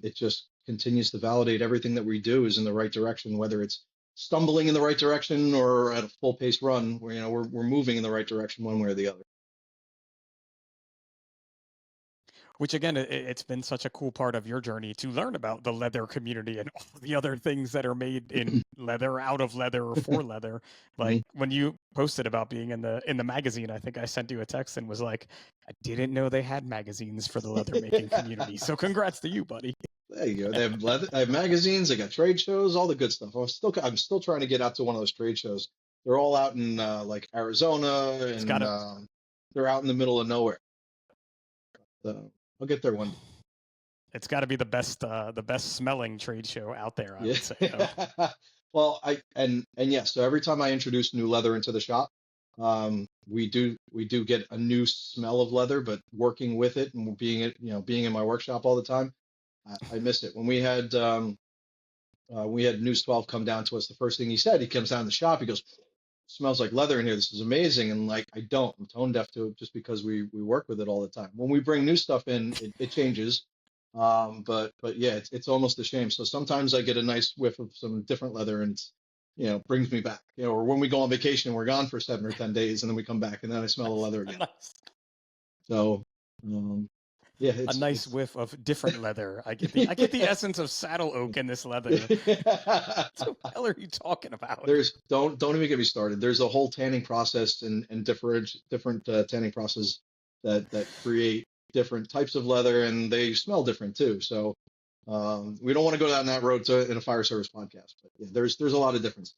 Speaker 3: it just continues to validate everything that we do is in the right direction, whether it's stumbling in the right direction or at a full pace run, where we're moving in the right direction one way or the other.
Speaker 2: Which again, it's been such a cool part of your journey to learn about the leather community and all the other things that are made in leather, out of leather, or for leather. Like
Speaker 3: Mhm.
Speaker 2: when you posted about being in the magazine, I think I sent you a text and was like, I didn't know they had magazines for the leather making community. So congrats to you, buddy.
Speaker 3: There you go. They have magazines. They got trade shows, all the good stuff. I'm still trying to get out to one of those trade shows. They're all out in like Arizona,
Speaker 2: It's got
Speaker 3: and
Speaker 2: to
Speaker 3: they're out in the middle of nowhere. So I'll get there one day.
Speaker 2: it's got to be the best smelling trade show out there, I
Speaker 3: Yeah.
Speaker 2: would say, though.
Speaker 3: Well, and yes. So every time I introduce new leather into the shop, we do get a new smell of leather. But working with it and being in my workshop all the time, I miss it. When we had News 12 come down to us, the first thing he said, he comes down in the shop, he goes, smells like leather in here. This is amazing. And like, I'm tone deaf to it just because we work with it all the time. When we bring new stuff in, it changes. But yeah, it's almost a shame. So sometimes I get a nice whiff of some different leather, and it's, brings me back, or when we go on vacation, we're gone for 7 or 10 days, and then we come back and then I smell the leather
Speaker 2: a
Speaker 3: again.
Speaker 2: nice
Speaker 3: So, um, yeah,
Speaker 2: a nice
Speaker 3: it's,
Speaker 2: whiff of different leather. I get the essence of saddle oak in this leather. What the hell are you talking about?
Speaker 3: Don't even get me started. There's a whole tanning process and different tanning process that create different types of leather, and they smell different too. So we don't want to go down that road in a fire service podcast. But yeah, there's a lot of differences.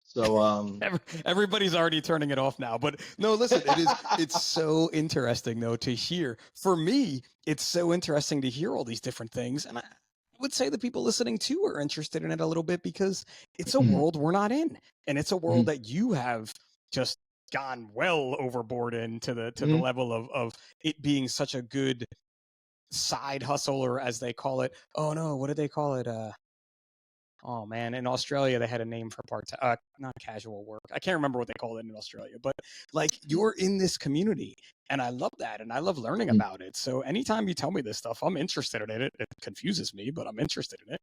Speaker 3: So
Speaker 2: Everybody's already turning it off now. But no, listen, it's so interesting though to hear. For me, it's so interesting to hear all these different things. And I would say the people listening too are interested in it a little bit because it's a
Speaker 3: mhm,
Speaker 2: world we're not in. And it's a world
Speaker 3: mhm,
Speaker 2: that you have just gone well overboard into the
Speaker 3: mhm.
Speaker 2: level of it being such a good side hustle, or as they call it. Oh no, what do they call it? Oh man, in Australia they had a name for not casual work. I can't remember what they call it in Australia, but like you're in this community, and I love that, and I love learning
Speaker 3: Mhm.
Speaker 2: about it. So anytime you tell me this stuff, I'm interested in it. It confuses me, but I'm interested in it.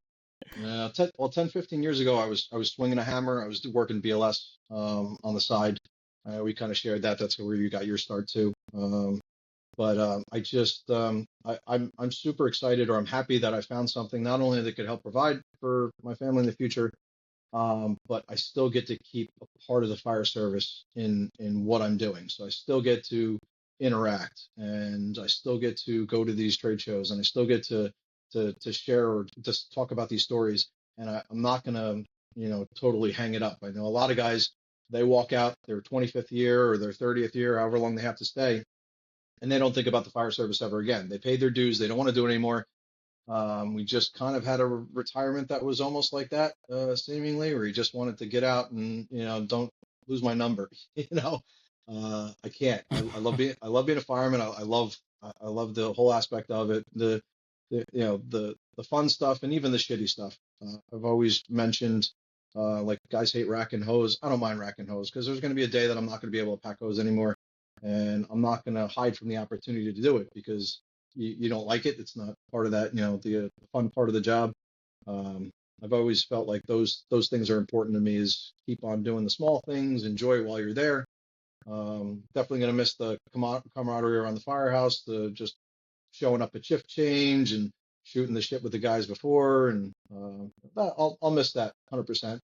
Speaker 3: Yeah, 10, 15 years ago, I was swinging a hammer. I was working BLS on the side. We kind of shared that. That's where you got your start too. But I'm super excited, or I'm happy that I found something not only that could help provide for my family in the future, but I still get to keep a part of the fire service in what I'm doing. So I still get to interact, and I still get to go to these trade shows, and I still get to share or just talk about these stories. And I'm not gonna totally hang it up. I know a lot of guys, they walk out their 25th year or their 30th year, however long they have to stay, and they don't think about the fire service ever again. They paid their dues. They don't want to do it anymore. We just kind of had a retirement that was almost like that, seemingly, where he just wanted to get out and don't lose my number. I can't. I love being a fireman. I love the whole aspect of it. The fun stuff and even the shitty stuff. I've always mentioned, like, guys hate rack and hose. I don't mind rack and hose because there's going to be a day that I'm not going to be able to pack hose anymore, and I'm not going to hide from the opportunity to do it because you don't like it, it's not part of that, the fun part of the job. Um, I've always felt like those things are important to me. Is keep on doing the small things, enjoy it while you're there. Definitely gonna miss the camaraderie around the firehouse, the just showing up at shift change and shooting the shit with the guys before, and I'll miss that 100%.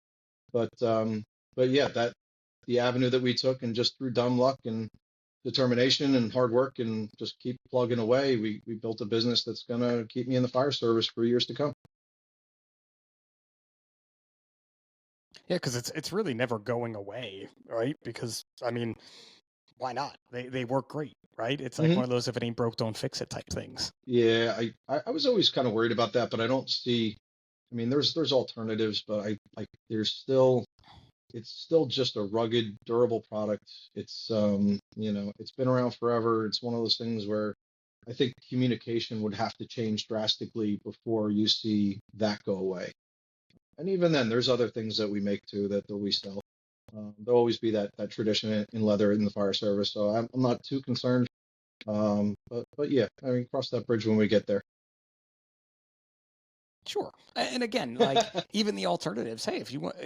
Speaker 3: But yeah, that the avenue that we took, and just through dumb luck and determination and hard work and just keep plugging away, we built a business that's gonna keep me in the fire service for years to come.
Speaker 2: Yeah, because it's really never going away, right? Because I mean, why not? They work great, right? It's like one
Speaker 3: Hmm.
Speaker 2: of those if it ain't broke, don't fix it type things.
Speaker 3: Yeah, I was always kind of worried about that, but I don't see. I mean, there's alternatives, but I like there's still it's still just a rugged, durable product. It's been around forever. It's one of those things where I think communication would have to change drastically before you see that go away. And even then, there's other things that we make too that we sell. There'll always be that tradition in leather in the fire service, so I'm not too concerned. But yeah, I mean, cross that bridge when we get there.
Speaker 2: Sure. And again, like even the alternatives. Hey, if you want,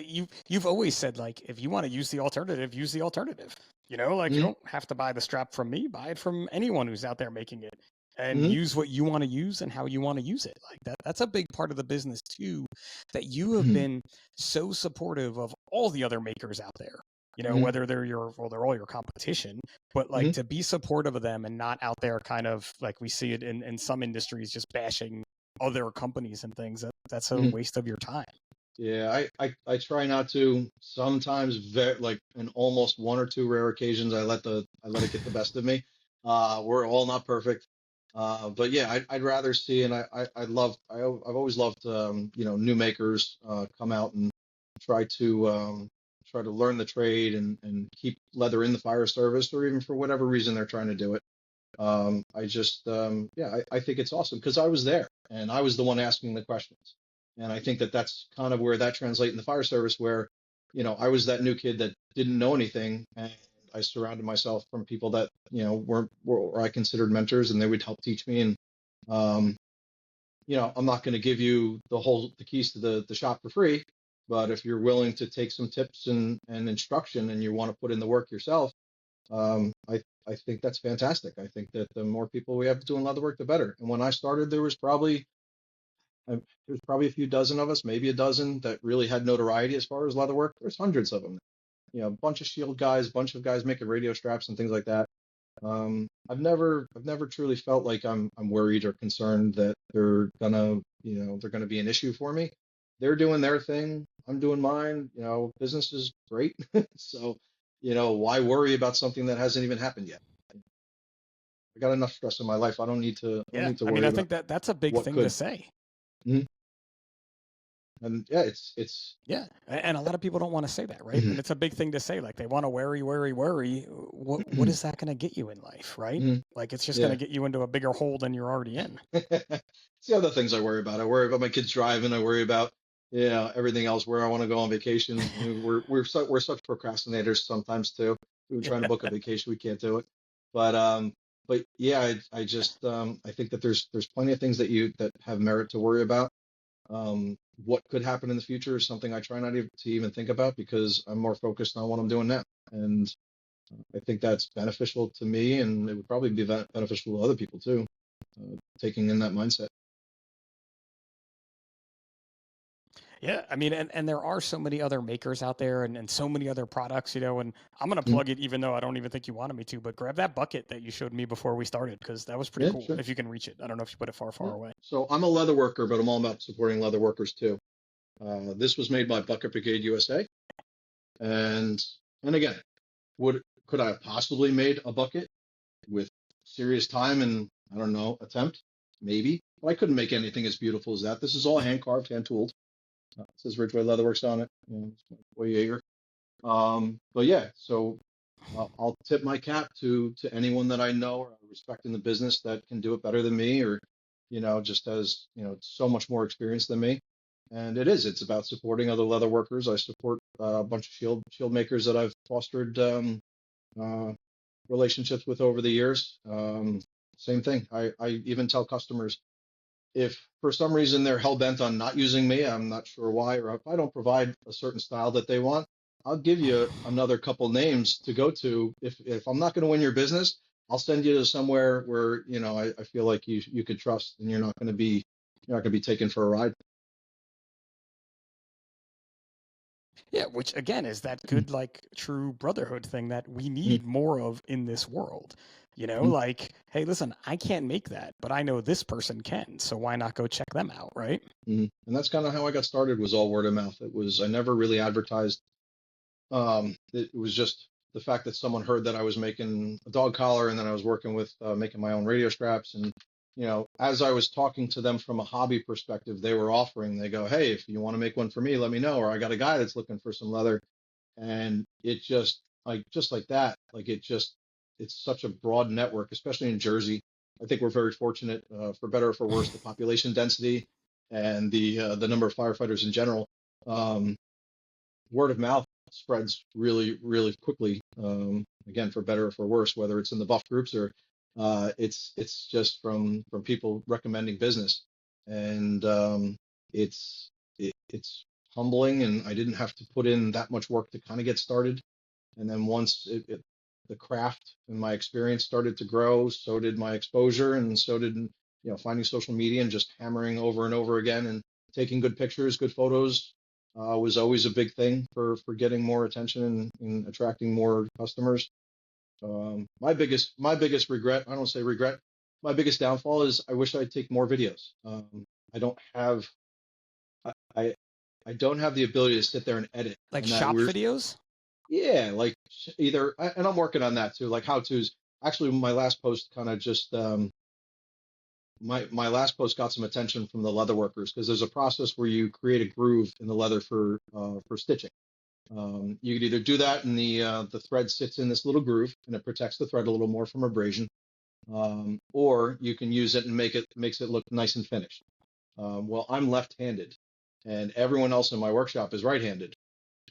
Speaker 2: you've always said like if you want to use the alternative, use the alternative. You know, like you
Speaker 3: Hmm.
Speaker 2: don't have to buy the strap from me. Buy it from anyone who's out there making it, and
Speaker 3: Hmm.
Speaker 2: use what you want to use and how you want to use it. Like that. That's a big part of the business too. That you have
Speaker 3: Hmm.
Speaker 2: been so supportive of all the other makers out there. You know,
Speaker 3: Hmm.
Speaker 2: whether they're all your competition, but like
Speaker 3: Hmm.
Speaker 2: to be supportive of them and not out there kind of like we see it in some industries just bashing other companies and things. That's a
Speaker 3: Hmm.
Speaker 2: waste of your time.
Speaker 3: Yeah, I try not to. Sometimes, like in almost one or two rare occasions, I let it get the best of me. We're all not perfect, but yeah, I'd rather see, and I've always loved new makers come out and try to try to learn the trade and keep leather in the fire service, or even for whatever reason they're trying to do it. Yeah, I think it's awesome because I was there and I was the one asking the questions. And I think that that's kind of where that translates in the fire service, where, I was that new kid that didn't know anything. And I surrounded myself from people that, were I considered mentors, and they would help teach me. And, um, I'm not going to give you the keys to the shop for free, but if you're willing to take some tips and instruction, and you want to put in the work yourself, I think that's fantastic. I think that the more people we have doing leather work, the better. And when I started, there was probably a few dozen of us, maybe a dozen, that really had notoriety as far as leather work. There's hundreds of them. A bunch of shield guys, bunch of guys making radio straps and things like that. I've never truly felt like I'm worried or concerned that they're gonna be an issue for me. They're doing their thing. I'm doing mine. Business is great. So, why worry about something that hasn't even happened yet? I got enough stress in my life. I don't
Speaker 2: Yeah,
Speaker 3: need to
Speaker 2: I mean,
Speaker 3: worry
Speaker 2: I
Speaker 3: about
Speaker 2: think that's a big
Speaker 3: what
Speaker 2: thing to
Speaker 3: could.
Speaker 2: say.
Speaker 3: Mhm. And yeah, it's.
Speaker 2: Yeah, and a lot of people don't want to say that, right?
Speaker 3: Mhm.
Speaker 2: And it's a big thing to say. Like they want to worry, worry, worry. What is that going to get you in life, right?
Speaker 3: Mhm.
Speaker 2: Like it's just going to
Speaker 3: Yeah.
Speaker 2: get you into a bigger hole than you're already in.
Speaker 3: It's the other things I worry about. I worry about my kids driving. I worry about everything else, where I want to go on vacation. We're such procrastinators sometimes too. We were trying to book a vacation, we can't do it. But yeah, I think that there's plenty of things that have merit to worry about. What could happen in the future is something I try not to even think about, because I'm more focused on what I'm doing now. And I think that's beneficial to me, and it would probably be beneficial to other people too, taking in that mindset.
Speaker 2: Yeah, I mean, and there are so many other makers out there and so many other products, and I'm gonna
Speaker 3: Mhm.
Speaker 2: plug it even though I don't even think you wanted me to, but grab that bucket that you showed me before we started because that was pretty
Speaker 3: Yeah,
Speaker 2: cool
Speaker 3: sure.
Speaker 2: if you can reach it. I don't know if you put it far,
Speaker 3: Yeah.
Speaker 2: far away.
Speaker 3: So I'm a leather worker, but I'm all about supporting leather workers too. This was made by Bucket Brigade USA, and again, would could I have possibly made a bucket with serious time and, I don't know, attempt? Maybe, but I couldn't make anything as beautiful as that. This is all hand carved, hand tooled. It says Ridgeway Leatherworks on it. It's my boy Jaeger. But yeah, so I'll tip my cap to anyone that I know or respect in the business that can do it better than me, or just has so much more experience than me. And it's about supporting other leather workers. I support a bunch of shield makers that I've fostered uh, relationships with over the years. Same thing. I even tell customers, if for some reason they're hell bent on not using me, I'm not sure why, or if I don't provide a certain style that they want, I'll give you another couple names to go to. If I'm not going to win your business, I'll send you to somewhere where, I feel like you could trust, and you're not going to be taken for a ride.
Speaker 2: Yeah, which again is that good, like, true brotherhood thing that we need more of in this world. Like, hey, listen, I can't make that, but I know this person can, so why not go check them out, right?
Speaker 3: And that's kind of how I got started, was all word of mouth. I never really advertised. It was just the fact that someone heard that I was making a dog collar, and then I was working with making my own radio straps. And, as I was talking to them from a hobby perspective, they were offering, they go, hey, if you want to make one for me, let me know. Or I got a guy that's looking for some leather. And it just like that, it's such a broad network, especially in Jersey. I think we're very fortunate, for better or for worse, the population density and the number of firefighters in general. Um, Word of mouth spreads really, really quickly. Again, for better or for worse, whether it's in the buff groups or it's just from people recommending business, and it's humbling. And I didn't have to put in that much work to kind of get started. And then once the craft and my experience started to grow, so did my exposure, and so did finding social media and just hammering over and over again and taking good pictures, good photos, was always a big thing for getting more attention and attracting more customers. My biggest regret, I don't say regret, my biggest downfall is I wish I'd take more videos. I don't have I, I I don't have the ability to sit there and edit,
Speaker 2: Like
Speaker 3: and that
Speaker 2: shop
Speaker 3: we're
Speaker 2: videos.
Speaker 3: yeah, like and I'm working on that too, like how to's. Actually, my last post kind of just my last post got some attention from the leather workers, because there's a process where you create a groove in the leather for stitching. You could either do that, and the thread sits in this little groove and it protects the thread a little more from abrasion, or you can use it and makes it look nice and finished. Well, I'm left-handed, and everyone else in my workshop is right-handed.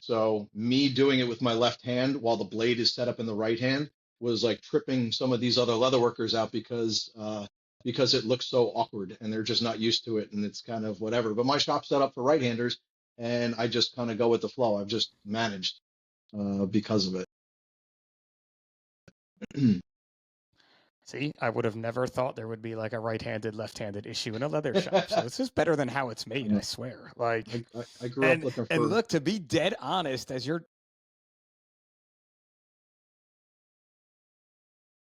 Speaker 3: So me doing it with my left hand while the blade is set up in the right hand was like tripping some of these other leather workers out, because it looks so awkward and they're just not used to it, and it's kind of whatever. But my shop's set up for right-handers, and I just kind of go with the flow. I've just managed because of it.
Speaker 2: See, I would have never thought there would be like a right-handed, left-handed issue in a leather shop. So this is better than how it's made, I swear. Like,
Speaker 3: I grew up
Speaker 2: and
Speaker 3: looking
Speaker 2: and
Speaker 3: for.
Speaker 2: look, to be dead honest, as you're,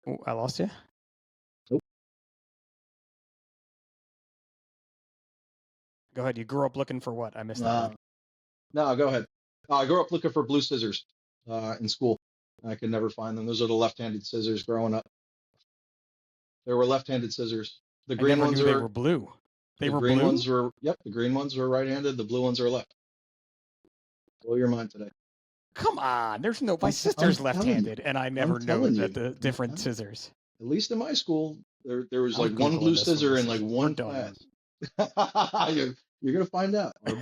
Speaker 2: oh, I lost you.
Speaker 3: Oh,
Speaker 2: Go ahead. You grew up looking for what? I missed that
Speaker 3: uh,
Speaker 2: part.
Speaker 3: no, go ahead. I grew up looking for blue scissors in school. I could never find them. Those are the left-handed scissors growing up. There were left-handed scissors. The
Speaker 2: I
Speaker 3: green
Speaker 2: never
Speaker 3: ones
Speaker 2: knew they
Speaker 3: are
Speaker 2: were blue. They
Speaker 3: the
Speaker 2: were
Speaker 3: green
Speaker 2: blue?
Speaker 3: ones were yep. The green ones were right-handed. The blue ones are left. Blow your mind today.
Speaker 2: Come on. There's no. My
Speaker 3: I'm
Speaker 2: sister's
Speaker 3: telling you.
Speaker 2: left-handed, and I
Speaker 3: I'm
Speaker 2: never know
Speaker 3: telling
Speaker 2: that
Speaker 3: you.
Speaker 2: the different scissors.
Speaker 3: At least in my school, there was
Speaker 2: I'm
Speaker 3: like one
Speaker 2: googling
Speaker 3: blue
Speaker 2: this when
Speaker 3: scissor
Speaker 2: this
Speaker 3: in like
Speaker 2: is. We're
Speaker 3: one
Speaker 2: done.
Speaker 3: class. You're gonna find out. Our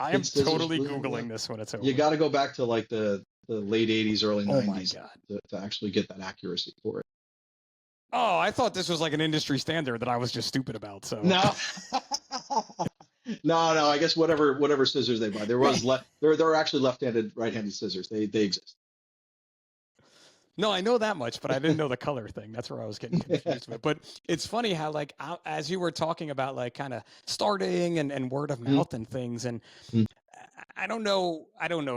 Speaker 2: I
Speaker 3: kid
Speaker 2: am
Speaker 3: scissors
Speaker 2: totally
Speaker 3: blue and
Speaker 2: googling
Speaker 3: left.
Speaker 2: this when it's
Speaker 3: You
Speaker 2: over.
Speaker 3: got to go back to like the late '80s, early
Speaker 2: Oh my
Speaker 3: '90s
Speaker 2: god.
Speaker 3: to actually get that accuracy for it.
Speaker 2: Oh, I thought this was like an industry standard that I was just stupid about. So,
Speaker 3: No. No. I guess whatever scissors they buy. There are actually left-handed, right-handed scissors. They exist.
Speaker 2: no, I know that much, but I didn't know the color thing. That's where I was getting confused with. But it's funny how, like, as you were talking about, like, kind of starting and word of
Speaker 3: Mm,
Speaker 2: mouth and things, and
Speaker 3: mm,
Speaker 2: I don't know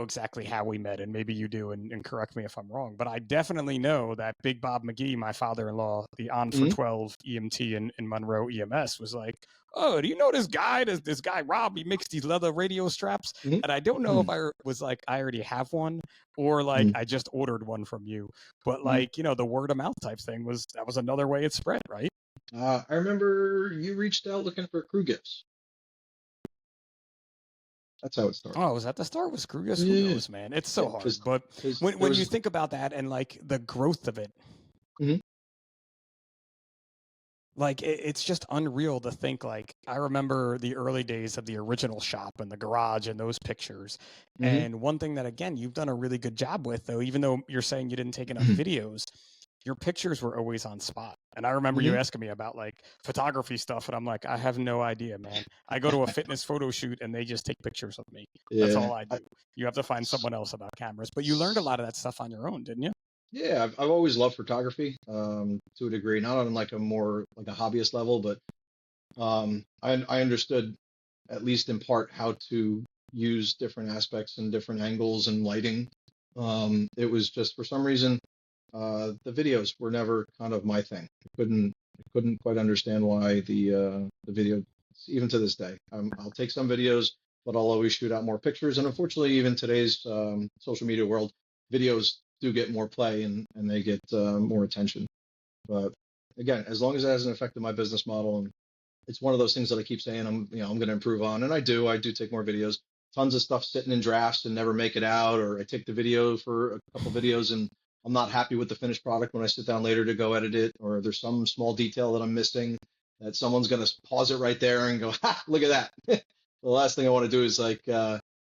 Speaker 2: exactly how we met, and maybe you do, and correct me if I'm wrong, but I definitely know that Big Bob McGee, my father-in-law, the on for
Speaker 3: mm,
Speaker 2: 12 EMT in Monroe EMS, was like, oh, do you know this guy? This guy Rob, he makes these leather radio straps.
Speaker 3: mm,
Speaker 2: And I don't know if
Speaker 3: mm,
Speaker 2: I was like, I already have one, or like
Speaker 3: mm,
Speaker 2: I just ordered one from you. But
Speaker 3: mm.
Speaker 2: like, the word of mouth type thing was another way it spread, right?
Speaker 3: I remember you reached out looking for crew gifts. That's how it started.
Speaker 2: Oh, was that the start? Was Kruger's? Who
Speaker 3: Yeah,
Speaker 2: knows, man? It's
Speaker 3: yeah,
Speaker 2: so hard.
Speaker 3: because
Speaker 2: But
Speaker 3: there
Speaker 2: when you
Speaker 3: was.
Speaker 2: think about that and like the growth of it,
Speaker 3: Mhm,
Speaker 2: like it's just unreal to think. Like, I remember the early days of the original shop and the garage and those pictures.
Speaker 3: mhm,
Speaker 2: And one thing that, again, you've done a really good job with, though, even though you're saying you didn't take enough
Speaker 3: mhm,
Speaker 2: videos, your pictures were always on spot. And I remember you
Speaker 3: Hmm.
Speaker 2: asking me about like photography stuff, and I'm like, I have no idea, man. I go to a fitness photo shoot and they just take pictures of me. That's
Speaker 3: Yeah.
Speaker 2: all I do. You have to find someone else about cameras. But you learned a lot of that stuff on your own, didn't you?
Speaker 3: Yeah, I've always loved photography, to a degree, not on like a more like a hobbyist level, but I understood at least in part how to use different aspects and different angles and lighting. It was just for some reason the videos were never kind of my thing. I couldn't quite understand why the video, even to this day, I'll take some videos, but I'll always shoot out more pictures. And unfortunately, even today's social media world, videos do get more play and they get more attention. But again, as long as it hasn't affected my business model, and it's one of those things that I keep saying I'm going to improve on, and I do. I do take more videos. Tons of stuff sitting in drafts and never make it out, or I take the video for a couple videos and I'm not happy with the finished product when I sit down later to go edit it, or there's some small detail that I'm missing that someone's going to pause it right there and go, ha, look at that. The last thing I want to do is like,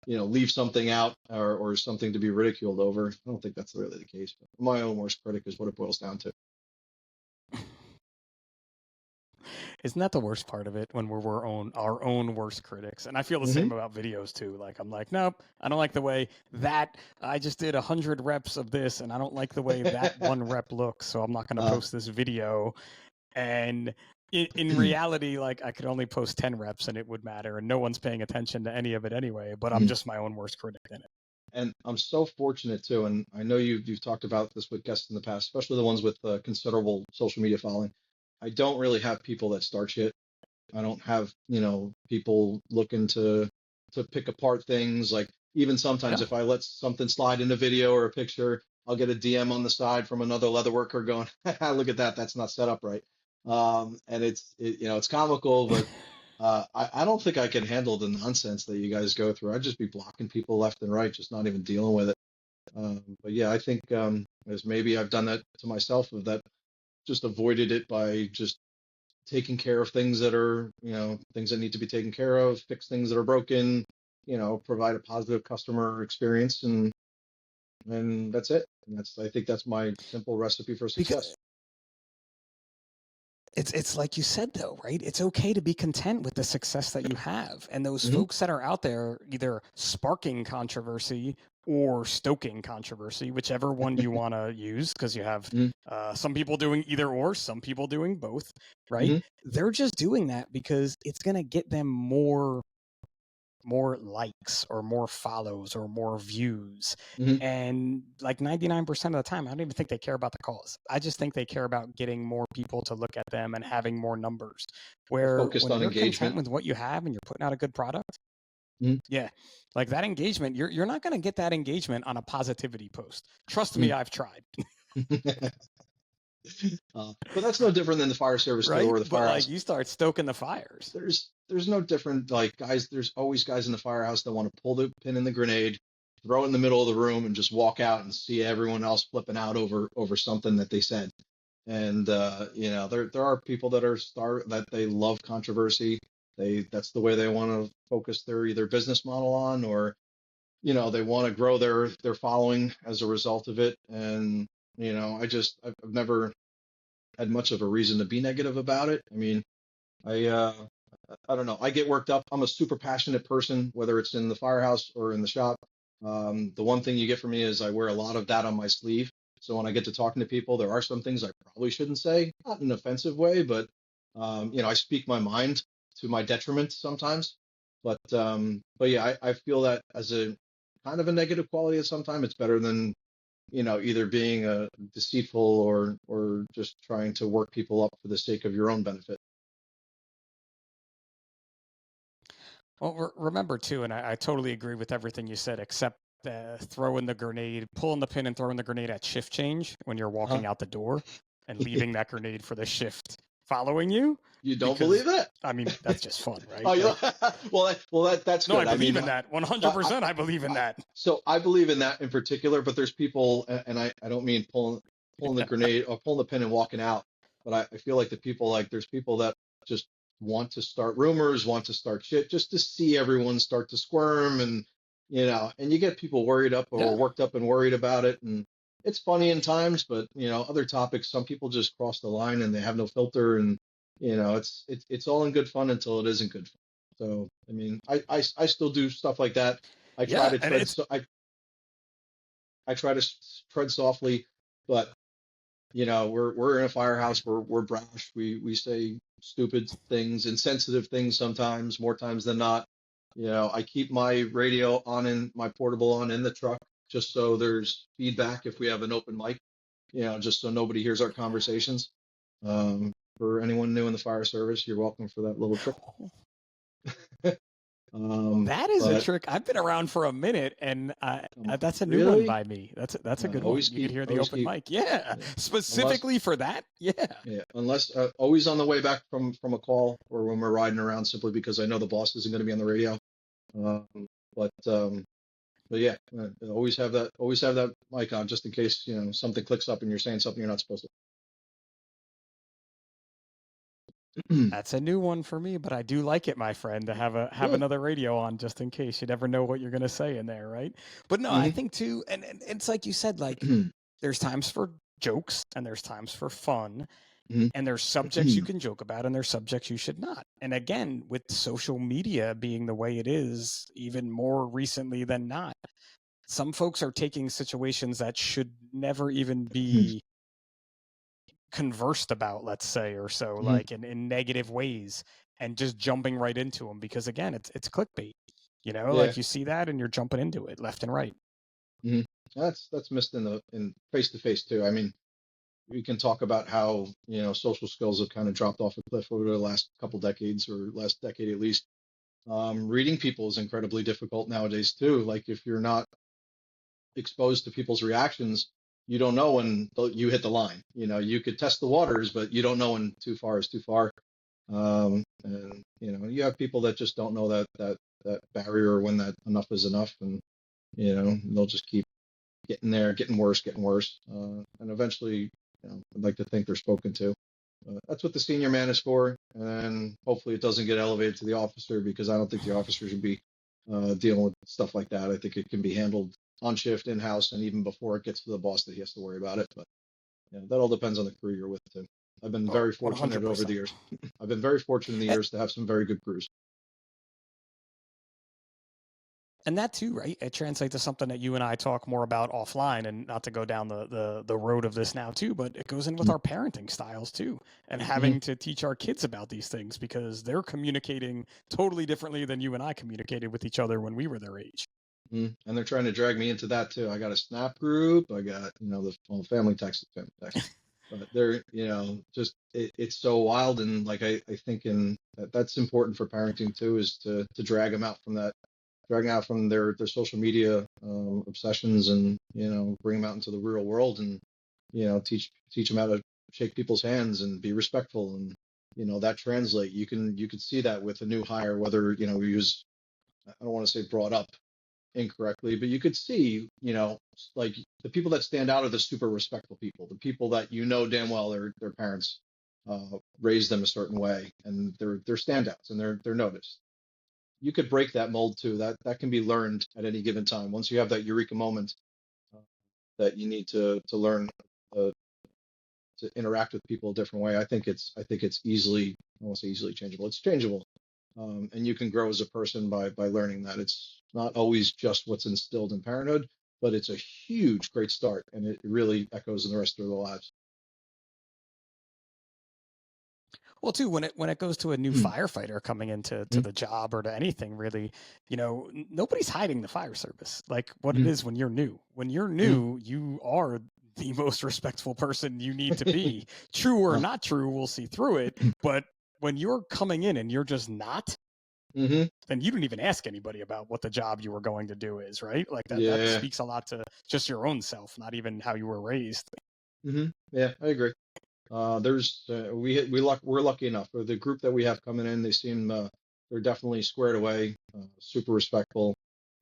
Speaker 3: leave something out or something to be ridiculed over. I don't think that's really the case. But my own worst critic is what it boils down to.
Speaker 2: Isn't that the worst part of it when we're our own worst critics? And I feel the
Speaker 3: Hmm.
Speaker 2: same about videos too. Like I'm like, nope, I don't like the way that I just did 100 reps of this, and I don't like the way that one rep looks, so I'm not going to
Speaker 3: uh,
Speaker 2: post this video. And in reality, like I could only post 10 reps and it would matter, and no one's paying attention to any of it anyway. But I'm just my own worst critic in it.
Speaker 3: And I'm so fortunate too, and I know you've talked about this with guests in the past, especially the ones with considerable social media following. I don't really have people that start shit. I don't have, people looking to pick apart things. Like even sometimes
Speaker 2: Yeah.
Speaker 3: if I let something slide in a video or a picture, I'll get a DM on the side from another leather worker going, "Look at that, that's not set up right." And it's comical, but I don't think I can handle the nonsense that you guys go through. I'd just be blocking people left and right, just not even dealing with it. But yeah, I think as maybe I've done that to myself, of that just avoided it by just taking care of things that are, things that need to be taken care of, fix things that are broken, provide a positive customer experience, and that's it. And I think that's my simple recipe for success.
Speaker 2: Because it's like you said though, right? It's okay to be content with the success that you have. And those
Speaker 3: Hmm.
Speaker 2: folks that are out there either sparking controversy or stoking controversy, whichever one you want to use, because you have
Speaker 3: Hmm.
Speaker 2: some people doing either or, some people doing both, right?
Speaker 3: Hmm.
Speaker 2: They're just doing that because it's going to get them more likes or more follows or more views.
Speaker 3: Hmm.
Speaker 2: And like 99% of the time, I don't even think they care about the cause. I just think they care about getting more people to look at them and having more numbers.
Speaker 3: They're
Speaker 2: Where
Speaker 3: focused
Speaker 2: when
Speaker 3: on
Speaker 2: you're content
Speaker 3: engagement.
Speaker 2: with what you have and you're putting out a good product,
Speaker 3: Hmm.
Speaker 2: yeah, like that engagement, you're not going to get that engagement on a positivity post. Trust me, I've tried.
Speaker 3: But that's no different than the fire service too,
Speaker 2: Right?
Speaker 3: or the
Speaker 2: But like
Speaker 3: firehouse.
Speaker 2: you start stoking the fires.
Speaker 3: There's no different, like, guys. There's always guys in the firehouse that want to pull the pin in the grenade, throw it in the middle of the room, and just walk out and see everyone else flipping out over something that they said. And there are people that that they love controversy. That's the way they want to focus their either business model on, or they want to grow their following as a result of it. And I've never had much of a reason to be negative about it. I mean, I I don't know. I get worked up. I'm a super passionate person, whether it's in the firehouse or in the shop. The one thing you get from me is I wear a lot of that on my sleeve. So when I get to talking to people, there are some things I probably shouldn't say, not in an offensive way, but I speak my mind to my detriment sometimes. But yeah, I feel that as a kind of a negative quality at some time. It's better than either being a deceitful or just trying to work people up for the sake of your own benefit.
Speaker 2: Well, remember too, and I totally agree with everything you said, except throwing the grenade, pulling the pin and throwing the grenade at shift change when you're
Speaker 3: Uh-huh.
Speaker 2: walking out the door and leaving that grenade for the shift following you.
Speaker 3: You don't
Speaker 2: Because,
Speaker 3: believe that?
Speaker 2: I mean, that's just fun, right?
Speaker 3: Oh,
Speaker 2: Like,
Speaker 3: that's
Speaker 2: no, I
Speaker 3: good. I mean,
Speaker 2: believe in that.
Speaker 3: I,
Speaker 2: 100% I believe in that.
Speaker 3: so I believe in that in particular, but there's people, and I don't mean pulling the grenade or pulling the pin and walking out, but I feel like there's people that just want to start rumors, want to start shit, just to see everyone start to squirm, and you get people worried up or
Speaker 2: Yeah.
Speaker 3: worked up and worried about it, and it's funny in times, but other topics, some people just cross the line and they have no filter, and it's all in good fun until it isn't good fun. So I mean, I still do stuff like that. I try
Speaker 2: Yeah,
Speaker 3: to
Speaker 2: and
Speaker 3: tread
Speaker 2: it's
Speaker 3: so I try to tread softly, but we're in a firehouse. We're brash. We say stupid things, insensitive things sometimes, more times than not. I keep my radio on in my portable on in the truck just so there's feedback if we have an open mic. Just so nobody hears our conversations. For anyone new in the fire service, you're welcome for that little trick.
Speaker 2: that is a
Speaker 3: But
Speaker 2: trick. I've been around for a minute, and
Speaker 3: come on,
Speaker 2: that's a new one
Speaker 3: really?
Speaker 2: by me. That's a good one.
Speaker 3: Always
Speaker 2: You could
Speaker 3: keep,
Speaker 2: hear the
Speaker 3: always
Speaker 2: open
Speaker 3: keep.
Speaker 2: mic. Yeah,
Speaker 3: Yeah. Unless
Speaker 2: specifically for that. Yeah.
Speaker 3: Yeah, unless always on the way back from a call or when we're riding around, simply because I know the boss isn't going to be on the radio. Um, but but yeah, always have that mic on just in case something clicks up and you're saying something you're not supposed to.
Speaker 2: That's a new one for me, but I do like it, my friend, to have
Speaker 3: Good.
Speaker 2: another radio on just in case. You never know what you're gonna say in there, right? But no, I
Speaker 3: Hmm.
Speaker 2: think too, and it's like you said, like there's times for jokes and there's times for fun, and there's subjects you can joke about and there's subjects you should not. And again, with social media being the way it is, even more recently than not, some folks are taking situations that should never even be conversed about, let's say, or so, like in negative ways, and just jumping right into them because again, it's clickbait.
Speaker 3: Yeah.
Speaker 2: Like you see that and you're jumping into it left and right.
Speaker 3: Hmm. That's missed in face to face too. I mean, we can talk about how social skills have kind of dropped off a cliff over the last couple decades or last decade at least. Reading people is incredibly difficult nowadays too. Like if you're not exposed to people's reactions, you don't know when you hit the line. You could test the waters, but you don't know when too far is too far. And you have people that just don't know that barrier when that enough is enough, and they'll just keep getting there, getting worse, and eventually, I'd like to think they're spoken to. That's what the senior man is for, and hopefully it doesn't get elevated to the officer because I don't think the officer should be dealing with stuff like that. I think it can be handled on shift, in house, and even before it gets to the boss that he has to worry about it. But that all depends on the crew you're with too. I've been
Speaker 2: Oh,
Speaker 3: very fortunate over the
Speaker 2: 100%.
Speaker 3: years. I've been very fortunate in the years to have some very good crews.
Speaker 2: And that too, right? It translates to something that you and I talk more about offline, and not to go down the road of this now too, but it goes in with our parenting styles too, and
Speaker 3: Mm-hmm.
Speaker 2: having to teach our kids about these things because they're communicating totally differently than you and I communicated with each other when we were their age.
Speaker 3: Mm-hmm. And they're trying to drag me into that too. I got a Snap group. I got the family text, but they're just it's so wild, and like I think that's important for parenting too, is to drag them out from that, drag out from their social media obsessions, and bring them out into the real world, and teach them how to shake people's hands and be respectful, and that translate. You can see that with a new hire, whether we use, I don't want to say brought up incorrectly, but you could see, like the people that stand out are the super respectful people, the people that damn well their parents raised them a certain way, and they're standouts and they're noticed. You could break that mold too. That can be learned at any given time. Once you have that eureka moment, uh, that you need to learn uh, to interact with people a different way. I think it's easily, I won't say easily changeable. It's changeable, and you can grow as a person by learning that. It's not always just what's instilled in parenthood, but it's a huge, great start, and it really echoes in the rest of their lives.
Speaker 2: Well, too, when it goes to a new firefighter coming into the job or to anything really, nobody's hiding the fire service. Like what it is when you're new. When you're new, you are the most respectful person you need to be. True or not true, we'll see through it. But when you're coming in and you're just not,
Speaker 3: Hmm.
Speaker 2: then you don't even ask anybody about what the job you were going to do is, right? Like that
Speaker 3: Yeah.
Speaker 2: speaks a lot to just your own self, not even how you were raised.
Speaker 3: Hmm. Yeah, I agree. There's we're lucky enough. The group that we have coming in, they seem they're definitely squared away, super respectful.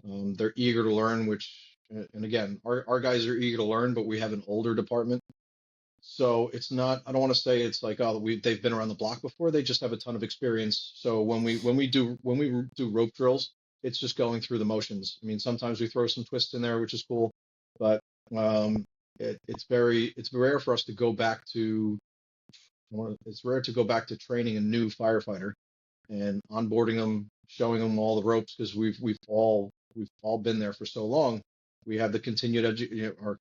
Speaker 3: They're eager to learn, which and again, our guys are eager to learn, but we have an older department, so it's not. I don't want to say it's like, oh, they've been around the block before. They just have a ton of experience. So when we do rope drills, it's just going through the motions. I mean, sometimes we throw some twists in there, which is cool, but um, it's rare for us to go back to it's rare to go back to training a new firefighter and onboarding them, showing them all the ropes because we've all been there for so long. We have the our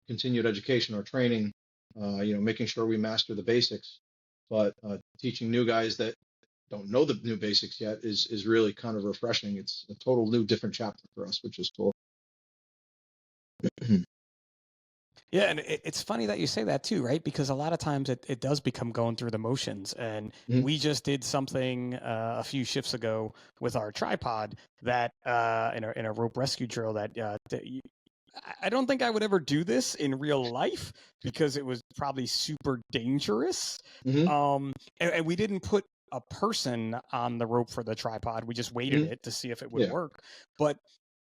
Speaker 3: continued education, our training, making sure we master the basics. But teaching new guys that don't know the new basics yet is really kind of refreshing. It's a total new different chapter for us, which is cool.
Speaker 2: Yeah, and it's funny that you say that too, right? Because a lot of times it does become going through the motions. And
Speaker 3: Mhm,
Speaker 2: we just did something a few shifts ago with our tripod that in a rope rescue drill I don't think I would ever do this in real life because it was probably super dangerous.
Speaker 3: mhm,
Speaker 2: And we didn't put a person on the rope for the tripod. We just weighted
Speaker 3: mhm.
Speaker 2: it to see if it would
Speaker 3: Yeah.
Speaker 2: work. But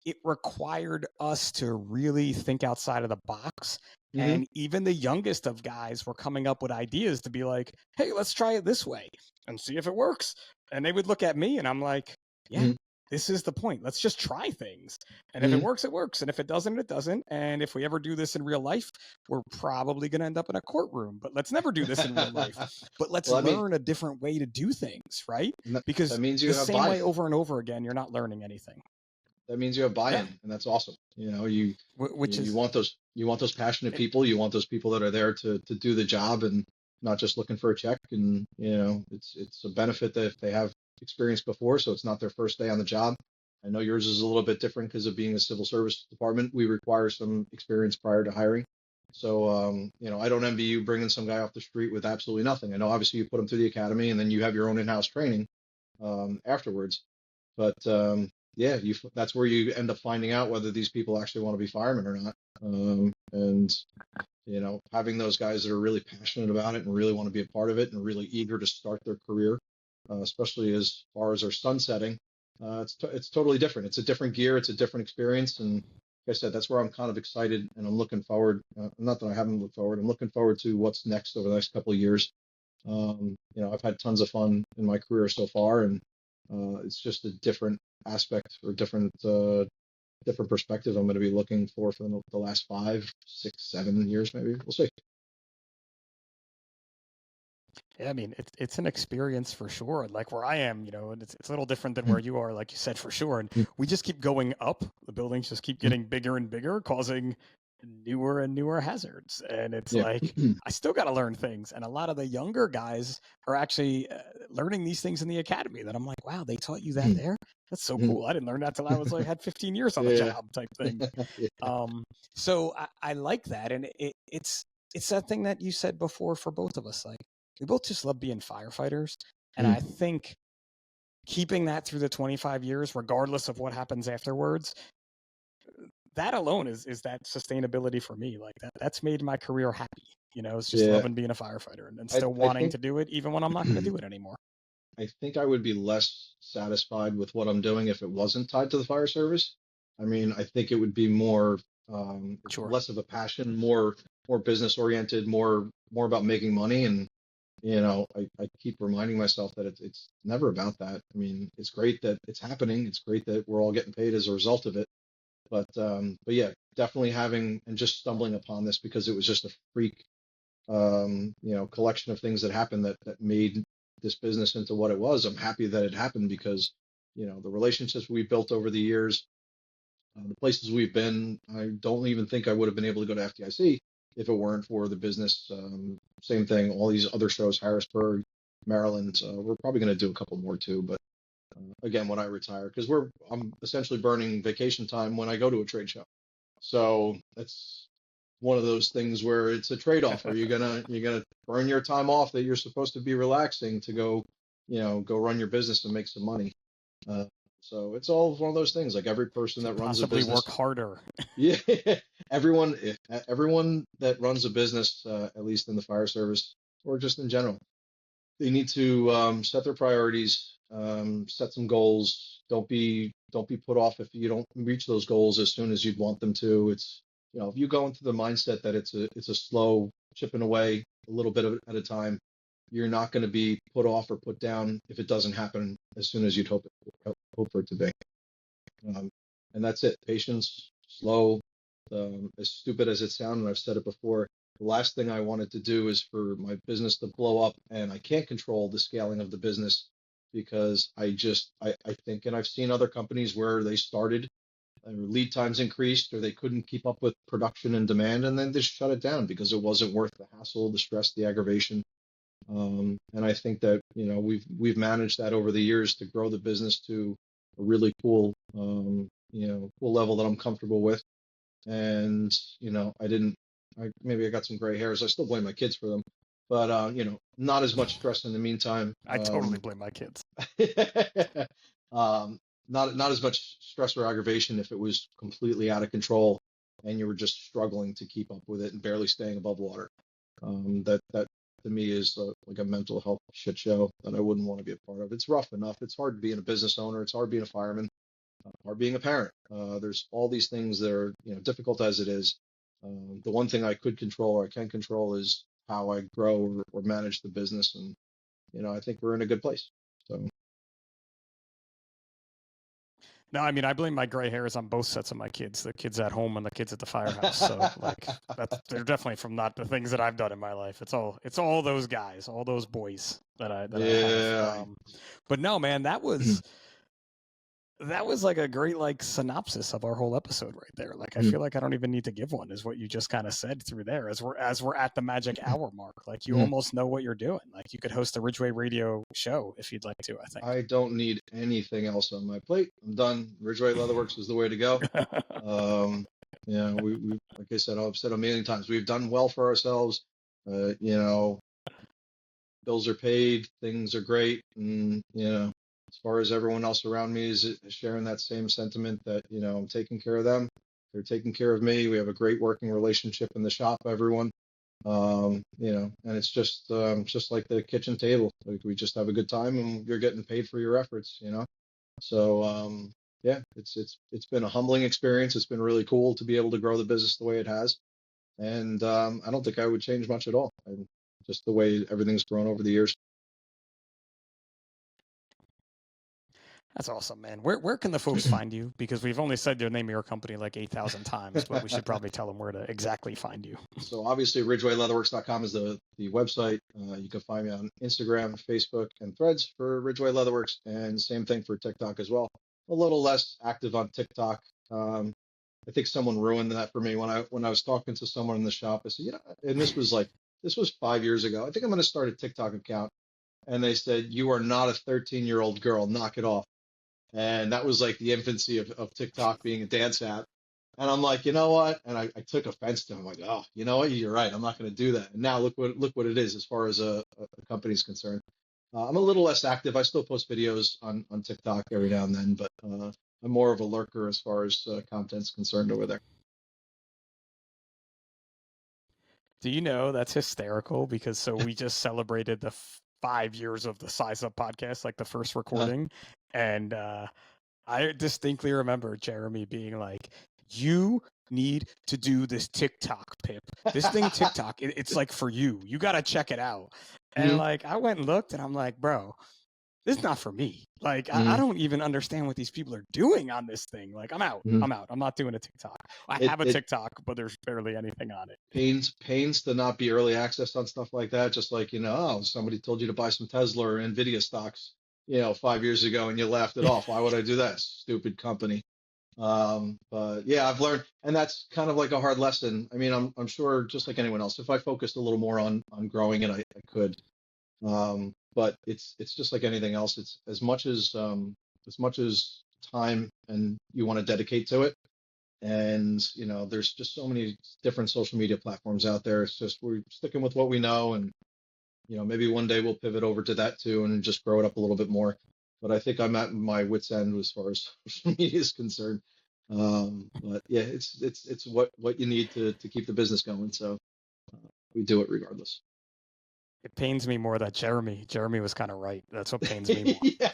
Speaker 2: it required us to really think outside of the box.
Speaker 3: Mhm,
Speaker 2: And even the youngest of guys were coming up with ideas to be like, hey, let's try it this way and see if it works. And they would look at me and I'm like, yeah,
Speaker 3: mhm,
Speaker 2: this is the point. Let's just try things. And if it
Speaker 3: mhm.
Speaker 2: works, it works. And if it doesn't, it doesn't. And if we ever do this in real life, we're probably going to end up in a courtroom. But let's never do this in real life. But let's
Speaker 3: Well, I mean,
Speaker 2: learn a different way to do things, right?
Speaker 3: that
Speaker 2: Because
Speaker 3: means
Speaker 2: the
Speaker 3: you have
Speaker 2: same way
Speaker 3: buy-in.
Speaker 2: over and over again, you're not learning anything.
Speaker 3: That means you have
Speaker 2: Yeah.
Speaker 3: buy-in, and that's awesome.
Speaker 2: Which
Speaker 3: You
Speaker 2: is,
Speaker 3: want those passionate
Speaker 2: it,
Speaker 3: people. You want those people that are there to do the job and not just looking for a check. And it's a benefit that if they have experience before, so it's not their first day on the job. I know yours is a little bit different because of being a civil service department. We require some experience prior to hiring. So, I don't envy you bringing some guy off the street with absolutely nothing. I know obviously you put him through the academy and then you have your own in-house training afterwards. But yeah, that's where you end up finding out whether these people actually want to be firemen or not. And having those guys that are really passionate about it and really want to be a part of it and really eager to start their career, especially as far as their sunsetting, it's totally different. It's a different gear. It's a different experience. And like I said, that's where I'm kind of excited and I'm looking forward. Not that I haven't looked forward. I'm looking forward to what's next over the next couple of years. I've had tons of fun in my career so far, and it's just a different aspect or different perspective I'm going to be looking for the last 5, 6, 7 years, maybe. We'll see.
Speaker 2: yeah, I mean, it's an experience for sure. Like where I am, and it's a little different than
Speaker 3: Mm,
Speaker 2: where you are, like you said, for sure. And
Speaker 3: mm,
Speaker 2: we just keep going up. The buildings just keep
Speaker 3: mm.
Speaker 2: getting bigger and bigger, causing newer and newer hazards. And it's
Speaker 3: Yeah.
Speaker 2: like I still got to learn things. And a lot of the younger guys are actually learning these things in the academy. That I'm like, wow, they taught you that
Speaker 3: Mm,
Speaker 2: there. That's so
Speaker 3: mm.
Speaker 2: cool. I didn't learn that till I was like had 15 years on the
Speaker 3: Yeah.
Speaker 2: job, type thing.
Speaker 3: Yeah.
Speaker 2: So I like that, and it's that thing that you said before for both of us. Like we both just love being firefighters, and
Speaker 3: Mm.
Speaker 2: I think keeping that through the 25 years, regardless of what happens afterwards, that alone is that sustainability for me. Like that's made my career happy. It's just
Speaker 3: Yeah.
Speaker 2: loving being a firefighter and
Speaker 3: I
Speaker 2: still
Speaker 3: I
Speaker 2: wanting
Speaker 3: think
Speaker 2: to do it, even when I'm not going to do it anymore.
Speaker 3: I think I would be less satisfied with what I'm doing if it wasn't tied to the fire service. I mean, I think it would be more
Speaker 2: Sure.
Speaker 3: less of a passion, more business oriented, more about making money. And I keep reminding myself that it's never about that. I mean, it's great that it's happening. It's great that we're all getting paid as a result of it. But yeah, definitely having and just stumbling upon this because it was just a freak collection of things that happened that made this business into what it was. I'm happy that it happened because, the relationships we built over the years, the places we've been, I don't even think I would have been able to go to FDIC if it weren't for the business. Same thing, all these other shows, Harrisburg, Maryland. We're probably going to do a couple more too, but again, when I retire, because I'm essentially burning vacation time when I go to a trade show. So that's one of those things where it's a trade-off. Are you gonna burn your time off that you're supposed to be relaxing to go run your business and make some money? Uh, so it's all one of those things. Like every person
Speaker 2: To
Speaker 3: that runs a
Speaker 2: possibly work
Speaker 3: business,
Speaker 2: harder.
Speaker 3: yeah, everyone that runs a business, at least in the fire service or just in general, they need to set their priorities, set some goals. Don't be put off if you don't reach those goals as soon as you'd want them to. If you go into the mindset that it's a slow chipping away a little bit at a time, you're not going to be put off or put down if it doesn't happen as soon as you'd hope for it to be. Um, and that's it. Patience, slow. as stupid as it sounds, and I've said it before, the last thing I wanted to do is for my business to blow up, and I can't control the scaling of the business because I think, and I've seen other companies where they started, lead times increased, or they couldn't keep up with production and demand, and then just shut it down because it wasn't worth the hassle, the stress, the aggravation. And I think that, we've managed that over the years to grow the business to a really cool, cool level that I'm comfortable with. And, maybe I got some gray hairs. I still blame my kids for them, but, not as much stress in the meantime.
Speaker 2: I totally blame my kids.
Speaker 3: um, not as much stress or aggravation if it was completely out of control and you were just struggling to keep up with it and barely staying above water. That to me is like a mental health shit show that I wouldn't want to be a part of. It's rough enough. It's hard being a business owner. It's hard being a fireman, hard being a parent. There's all these things that are, difficult as it is. The one thing I could control or I can control is how I grow or manage the business. And, I think we're in a good place. So.
Speaker 2: No, I mean, I blame my gray hairs on both sets of my kids, the kids at home and the kids at the firehouse. So like they're definitely from not the things that I've done in my life. It's all those guys, all those boys that I
Speaker 3: Yeah.
Speaker 2: have. But no, man, that was like a great like synopsis of our whole episode right there. Like I feel like I don't even need to give one, is what you just kind of said through there as we're at the magic hour mark. Like you almost know what you're doing. Like you could host a Ridgeway Radio show if you'd like to, I think.
Speaker 3: I don't need anything else on my plate. I'm done. Ridgeway Leatherworks is the way to go. We like I said, I've said a million times, we've done well for ourselves. Bills are paid, things are great, and as far as everyone else around me is sharing that same sentiment that I'm taking care of them, they're taking care of me. We have a great working relationship in the shop, everyone. And it's just like the kitchen table. Like we just have a good time, and you're getting paid for your efforts. So yeah, it's been a humbling experience. It's been really cool to be able to grow the business the way it has, and I don't think I would change much at all. Just the way everything's grown over the years.
Speaker 2: That's awesome, man. Where can the folks find you? Because we've only said the name of your company like 8,000 times, but we should probably tell them where to exactly find you.
Speaker 3: So obviously ridgewayleatherworks.com is the website. You can find me on Instagram, Facebook, and Threads for Ridgeway Leatherworks, and same thing for TikTok as well. A little less active on TikTok. I think someone ruined that for me when I was talking to someone in the shop. I said, and this was 5 years ago. I think I'm going to start a TikTok account. And they said, "You are not a 13-year-old girl. Knock it off." And that was like the infancy of TikTok being a dance app. And I'm like, you know what? And I took offense to him. I'm like, oh, you know what? You're right. I'm not going to do that. And now look what it is as far as a company's concerned. I'm a little less active. I still post videos on TikTok every now and then, but I'm more of a lurker as far as content's concerned over there.
Speaker 2: Do you know that's hysterical? Because so we just celebrated the 5 years of the Size Up podcast, like the first recording, and I distinctly remember Jeremy being like, "You need to do this TikTok, Pip. This thing TikTok, it's like for you. You got to check it out." And like I went and looked, and I'm like, "Bro, this is not for me. Like I don't even understand what these people are doing on this thing. Like I'm out. I'm out. I'm not doing a TikTok. I have a TikTok, but there's barely anything on it."
Speaker 3: Pains to not be early access on stuff like that. Just like, somebody told you to buy some Tesla or Nvidia stocks, 5 years ago, and you laughed it off. Why would I do that? Stupid company. But yeah, I've learned, and that's kind of like a hard lesson. I mean, I'm sure just like anyone else, if I focused a little more on growing it, I could. But it's just like anything else. It's as much as time and you want to dedicate to it. And there's just so many different social media platforms out there. It's just we're sticking with what we know, and maybe one day we'll pivot over to that too and just grow it up a little bit more. But I think I'm at my wit's end as far as social media is concerned. But yeah, it's what you need to keep the business going. So we do it regardless.
Speaker 2: It pains me more that Jeremy was kind of right. That's what pains me more.
Speaker 3: Yeah.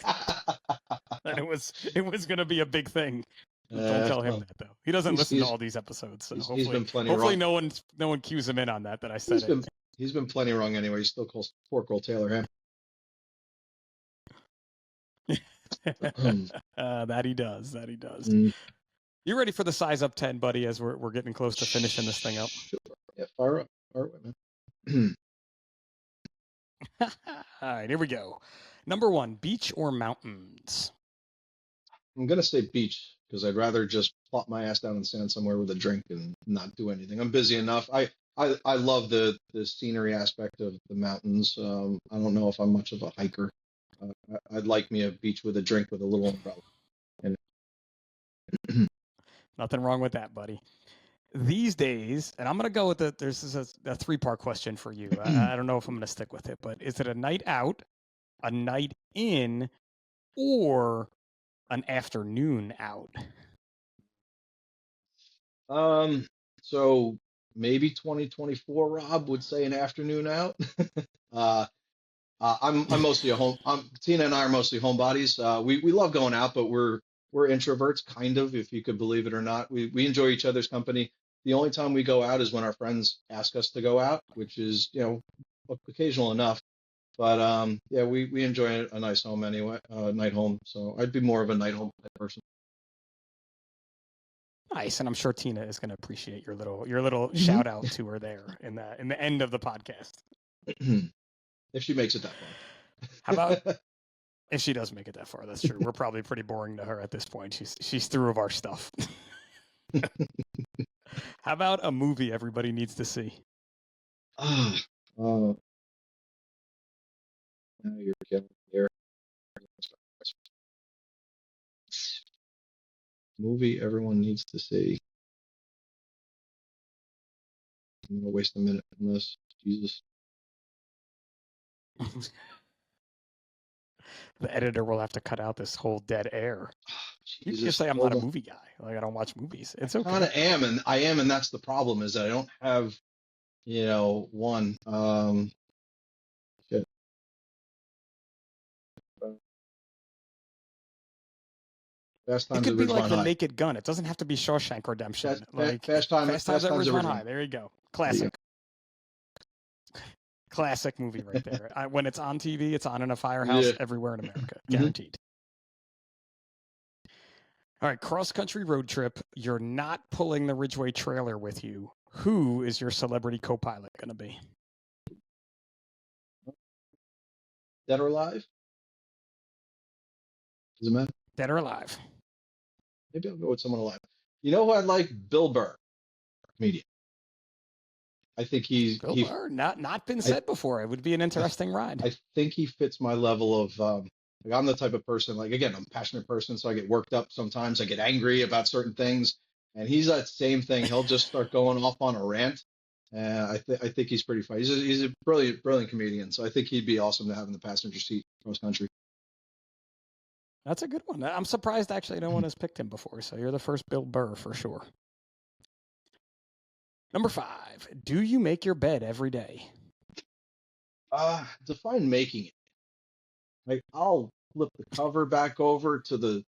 Speaker 2: And it was going to be a big thing. Don't tell him
Speaker 3: Well,
Speaker 2: that though. He doesn't listen to all these episodes, so
Speaker 3: he's been plenty
Speaker 2: hopefully
Speaker 3: wrong.
Speaker 2: no one cues him in on that I said it.
Speaker 3: He's been plenty wrong anyway. He still calls pork roll Taylor ham.
Speaker 2: That he does. You ready for the size up 10, buddy, as we're getting close to finishing this thing up?
Speaker 3: Sure. Yeah, fire up. Fire away, man.
Speaker 2: All right, here we go. Number one, beach or mountains?
Speaker 3: I'm gonna say beach because I'd rather just plop my ass down in the sand somewhere with a drink and not do anything. I'm busy enough. I love the scenery aspect of the mountains. I don't know if I'm much of a hiker. I'd like me a beach with a drink with a little umbrella. And
Speaker 2: Nothing wrong with that, buddy. These days, and I'm going to go with there's a three-part question for you. I don't know if I'm going to stick with it, but is it a night out, a night in, or an afternoon out?
Speaker 3: so maybe 2024, Rob would say an afternoon out. uh, I'm mostly a home. Tina and I are mostly homebodies. We love going out, but we're introverts, kind of, if you could believe it or not. We enjoy each other's company. The only time we go out is when our friends ask us to go out, which is occasional enough. But yeah, we enjoy a nice home anyway, night home. So I'd be more of a night home type person.
Speaker 2: Nice, and I'm sure Tina is going to appreciate your little
Speaker 3: Mhm.
Speaker 2: shout out to her there in the end of the podcast.
Speaker 3: If she makes it that
Speaker 2: How about
Speaker 3: far.
Speaker 2: if she does make it that far? That's true. We're probably pretty boring to her at this point. She's through of our stuff. How about a movie everybody needs to see?
Speaker 3: Ah, uh, now you're killing me here. Movie everyone needs to see. I'm gonna waste a minute on this. Jesus.
Speaker 2: The editor will have to cut out this whole dead air. You can just
Speaker 3: Jesus.
Speaker 2: say I'm not
Speaker 3: Hold
Speaker 2: a
Speaker 3: on.
Speaker 2: movie guy. Like I don't watch movies.
Speaker 3: I
Speaker 2: It's
Speaker 3: kind
Speaker 2: okay.
Speaker 3: of am, and I am, and that's the problem is that I don't have, one. Shit. Fast
Speaker 2: It
Speaker 3: Times
Speaker 2: could
Speaker 3: at
Speaker 2: be like
Speaker 3: Ridgemont
Speaker 2: The
Speaker 3: High.
Speaker 2: Naked Gun. It doesn't have to be Shawshank Redemption. Like Fast Times
Speaker 3: Fast
Speaker 2: at
Speaker 3: Times at
Speaker 2: Ridgemont High.
Speaker 3: Ridgemont.
Speaker 2: There you go.
Speaker 3: There you
Speaker 2: Classic. Classic movie right there. When it's on TV, it's on in a
Speaker 3: go.
Speaker 2: firehouse
Speaker 3: Yeah.
Speaker 2: everywhere in America.
Speaker 3: Hmm.
Speaker 2: Guaranteed. All right, cross country road trip. You're not pulling the Ridgeway trailer with you. Who is your celebrity co pilot going to be?
Speaker 3: Dead or Alive? Does it matter?
Speaker 2: Dead or alive?
Speaker 3: Maybe I'll go with someone alive. You know who I'd like? Bill Burr, comedian. I think
Speaker 2: Bill Burr? Not been
Speaker 3: I,
Speaker 2: said before. It would be an
Speaker 3: I,
Speaker 2: interesting ride.
Speaker 3: I think he fits my level of, like I'm the type of person, like again, I'm a passionate person, so I get worked up sometimes. I get angry about certain things, and he's that same thing. He'll just start going off on a rant. And I think he's pretty funny. He's a brilliant comedian. So I think he'd be awesome to have in the passenger seat cross country.
Speaker 2: That's a good one. I'm surprised actually no one has picked him before. So you're the first Bill Burr for sure. Number 5. Do you make your bed every day?
Speaker 3: Define making it. Like I'll flip the cover back over to the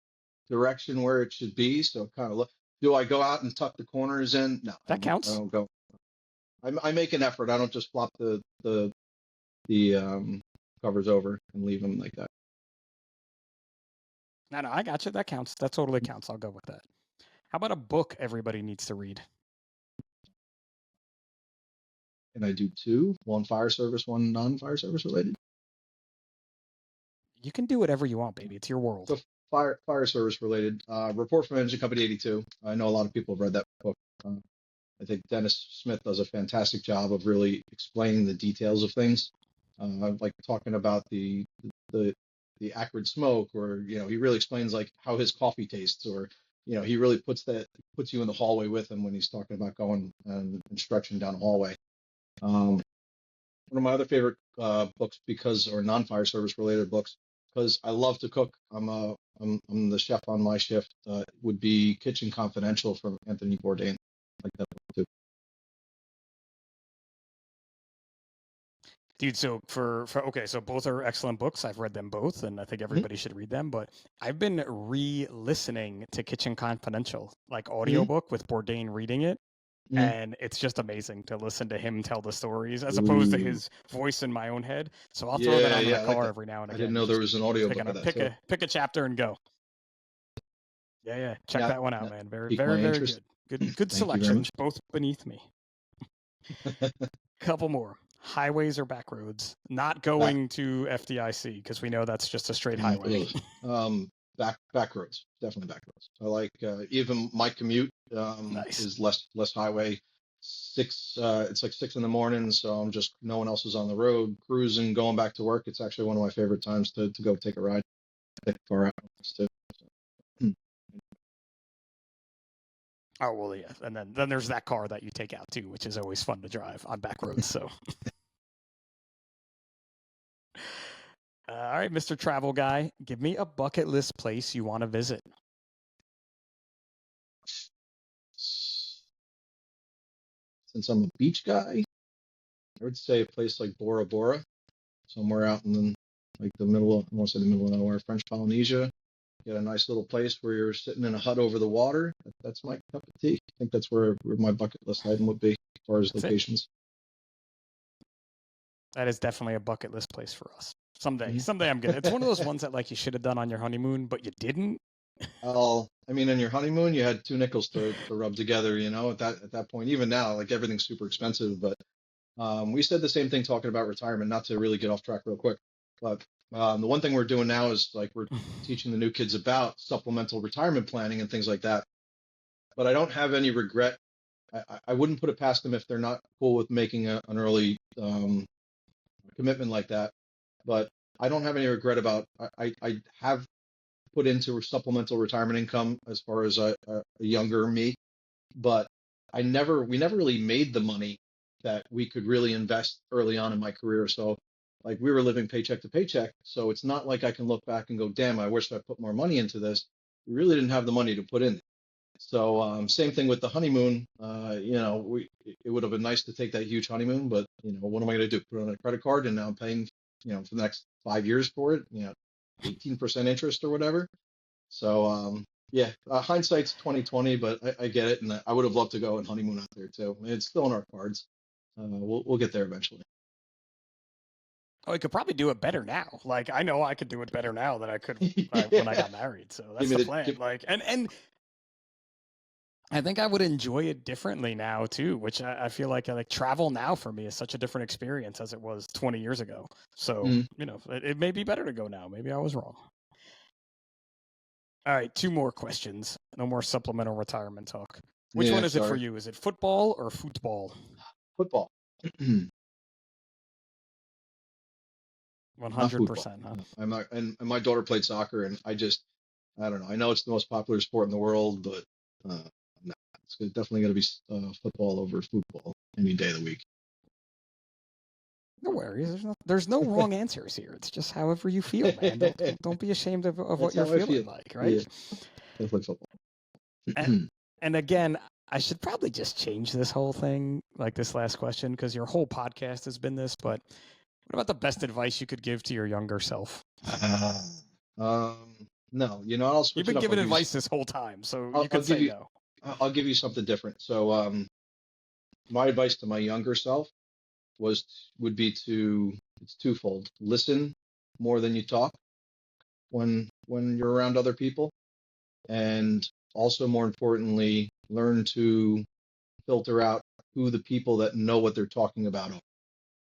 Speaker 3: direction where it should be. So kind of look. Do I go out and tuck the corners in? No,
Speaker 2: That
Speaker 3: I
Speaker 2: counts.
Speaker 3: don't go. I make an effort. I don't just flop the covers over and leave them like that.
Speaker 2: No, I got you. That counts. That totally counts. I'll go with that. How about a book everybody needs to read?
Speaker 3: And I do two, one fire service, one non-fire service related.
Speaker 2: You can do whatever you want, baby. It's your world.
Speaker 3: So fire service related. Report from Engine Company 82. I know a lot of people have read that book. I think Dennis Smith does a fantastic job of really explaining the details of things. Like talking about the the acrid smoke, or he really explains like how his coffee tastes, or he really puts you in the hallway with him when he's talking about going and stretching down a hallway. One of my other favorite books or non-fire service related books, because I love to cook. I'm the chef on my shift. Would be Kitchen Confidential from Anthony Bourdain. Like that book too.
Speaker 2: Dude, so okay, so both are excellent books. I've read them both, and I think
Speaker 3: Mhm.
Speaker 2: everybody should read them. But I've been re-listening to Kitchen Confidential, like
Speaker 3: Mhm.
Speaker 2: audiobook with Bourdain reading it,
Speaker 3: Mhm.
Speaker 2: and it's just amazing to listen to him tell the stories as opposed to
Speaker 3: Ooh.
Speaker 2: his voice in my own head. So I'll throw that
Speaker 3: Yeah,
Speaker 2: on in the
Speaker 3: yeah, I like
Speaker 2: car
Speaker 3: that.
Speaker 2: every now and
Speaker 3: I didn't
Speaker 2: again.
Speaker 3: know there
Speaker 2: Just
Speaker 3: was an audiobook of that
Speaker 2: pick
Speaker 3: too.
Speaker 2: a pick a chapter and go. Yeah. Check
Speaker 3: Now,
Speaker 2: that one out,
Speaker 3: now
Speaker 2: man. Very,
Speaker 3: piqued
Speaker 2: very,
Speaker 3: my
Speaker 2: very
Speaker 3: interest.
Speaker 2: good. Good
Speaker 3: Thank you very
Speaker 2: selections,
Speaker 3: much.
Speaker 2: both beneath me. Couple more. Highways or back roads? Not
Speaker 3: Back,
Speaker 2: going to FDIC because we know that's just a straight highway.
Speaker 3: ugh. Back roads, definitely back roads. I like even my commute
Speaker 2: Nice.
Speaker 3: is less highway. It's like 6 in the morning, so I'm just no one else is on the road, cruising, going back to work. It's actually one of my favorite times to go take a ride. Take far out too. So,
Speaker 2: Oh well, yeah, and then there's that car that you take out too, which is always fun to drive on back roads. So, all right, Mr. Travel Guy, give me a bucket list place you want to visit.
Speaker 3: since I'm a beach guy, I would say a place like Bora Bora, somewhere out in like the middle of, I want to say the middle of nowhere, French Polynesia. Get a nice little place where you're sitting in a hut over the water. That's my cup of tea. I think that's where my bucket list item would be as far as
Speaker 2: That's it.
Speaker 3: locations.
Speaker 2: That is definitely a bucket list place for us. Someday,
Speaker 3: Mhm.
Speaker 2: someday I'm gonna. It's one of those ones that like you should have done on your honeymoon, but you didn't.
Speaker 3: I mean, on your honeymoon, you had two nickels to rub together. At that point, even now, like everything's super expensive. But we said the same thing talking about retirement. Not to really get off track real quick, but the one thing we're doing now is like we're teaching the new kids about supplemental retirement planning and things like that. But I don't have any regret. I wouldn't put it past them if they're not cool with making an early commitment like that. But I don't have any regret about. I have put into supplemental retirement income as far as a younger me, but we never really made the money that we could really invest early on in my career. So like we were living paycheck to paycheck. So it's not like I can look back and go, damn, I wish I put more money into this. We really didn't have the money to put in. So same thing with the honeymoon. It would have been nice to take that huge honeymoon, but what am I going to do? Put it on a credit card, and now I'm paying, for the next 5 years for it. 18% interest or whatever. So yeah, hindsight's 2020, but I get it, and I would have loved to go and honeymoon out there too. It's still in our cards. We'll get there eventually.
Speaker 2: Oh, I could probably do it better now. Like I know I could do it better now than I could when I
Speaker 3: Yeah.
Speaker 2: got married. So
Speaker 3: Give
Speaker 2: that's
Speaker 3: me
Speaker 2: the
Speaker 3: the
Speaker 2: plan.
Speaker 3: give,
Speaker 2: Like and I think I would enjoy it differently now too, which I feel like travel now for me is such a different experience as it was 20 years ago. So
Speaker 3: mm,
Speaker 2: it may be better to go now. Maybe I was wrong. All right, two more questions. No more supplemental retirement talk. Which one
Speaker 3: yeah,
Speaker 2: is it for
Speaker 3: sorry.
Speaker 2: you? Is it football or football?
Speaker 3: Football. Not football.
Speaker 2: 100%, huh?
Speaker 3: No, I'm not. And my daughter played soccer, and I don't know. I know it's the most popular sport in the world, but no, definitely going to be football over football any day of the week.
Speaker 2: No worries. There's no wrong answers here. It's just however you feel, man. Don't be ashamed of what
Speaker 3: That's
Speaker 2: you're
Speaker 3: how I
Speaker 2: feeling
Speaker 3: feel.
Speaker 2: like, right?
Speaker 3: Yeah, definitely football.
Speaker 2: And, and again, I should probably just change this whole thing, like this last question, because your whole podcast has been this. But what about the best advice you could give to your younger self?
Speaker 3: No, I'll
Speaker 2: You've
Speaker 3: switch it
Speaker 2: been
Speaker 3: up.
Speaker 2: giving advice this whole time, so
Speaker 3: I'll,
Speaker 2: you
Speaker 3: I'll
Speaker 2: could
Speaker 3: give
Speaker 2: say
Speaker 3: you,
Speaker 2: no.
Speaker 3: I'll give you something different. So, my advice to my younger self would be it's twofold. Listen more than you talk when you're around other people, and also more importantly, learn to filter out who the people that know what they're talking about are.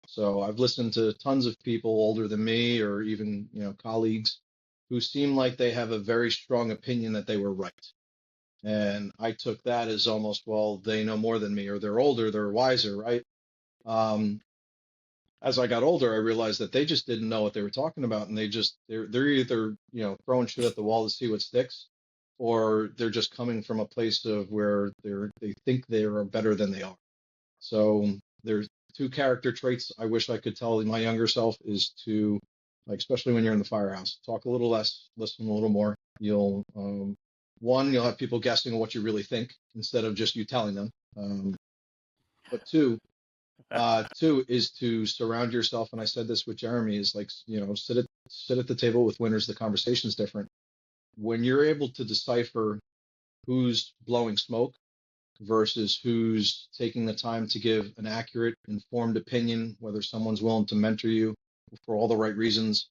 Speaker 3: So I've listened to tons of people older than me, or even colleagues, who seem like they have a very strong opinion that they were right. And I took that as almost, well, they know more than me, or they're older, they're wiser, right? Um, as I got older, I realized that they just didn't know what they were talking about, and they're either throwing shit at the wall to see what sticks, or they're just coming from a place of where they think they are better than they are. So there's two character traits I wish I could tell my younger self is to, like, especially when you're in the firehouse, talk a little less, listen a little more. You'll have people guessing what you really think instead of just you telling them. But two is to surround yourself. And I said this with Jeremy, is like, sit at the table with winners. The conversation's different. When you're able to decipher who's blowing smoke versus who's taking the time to give an accurate, informed opinion, whether someone's willing to mentor you for all the right reasons.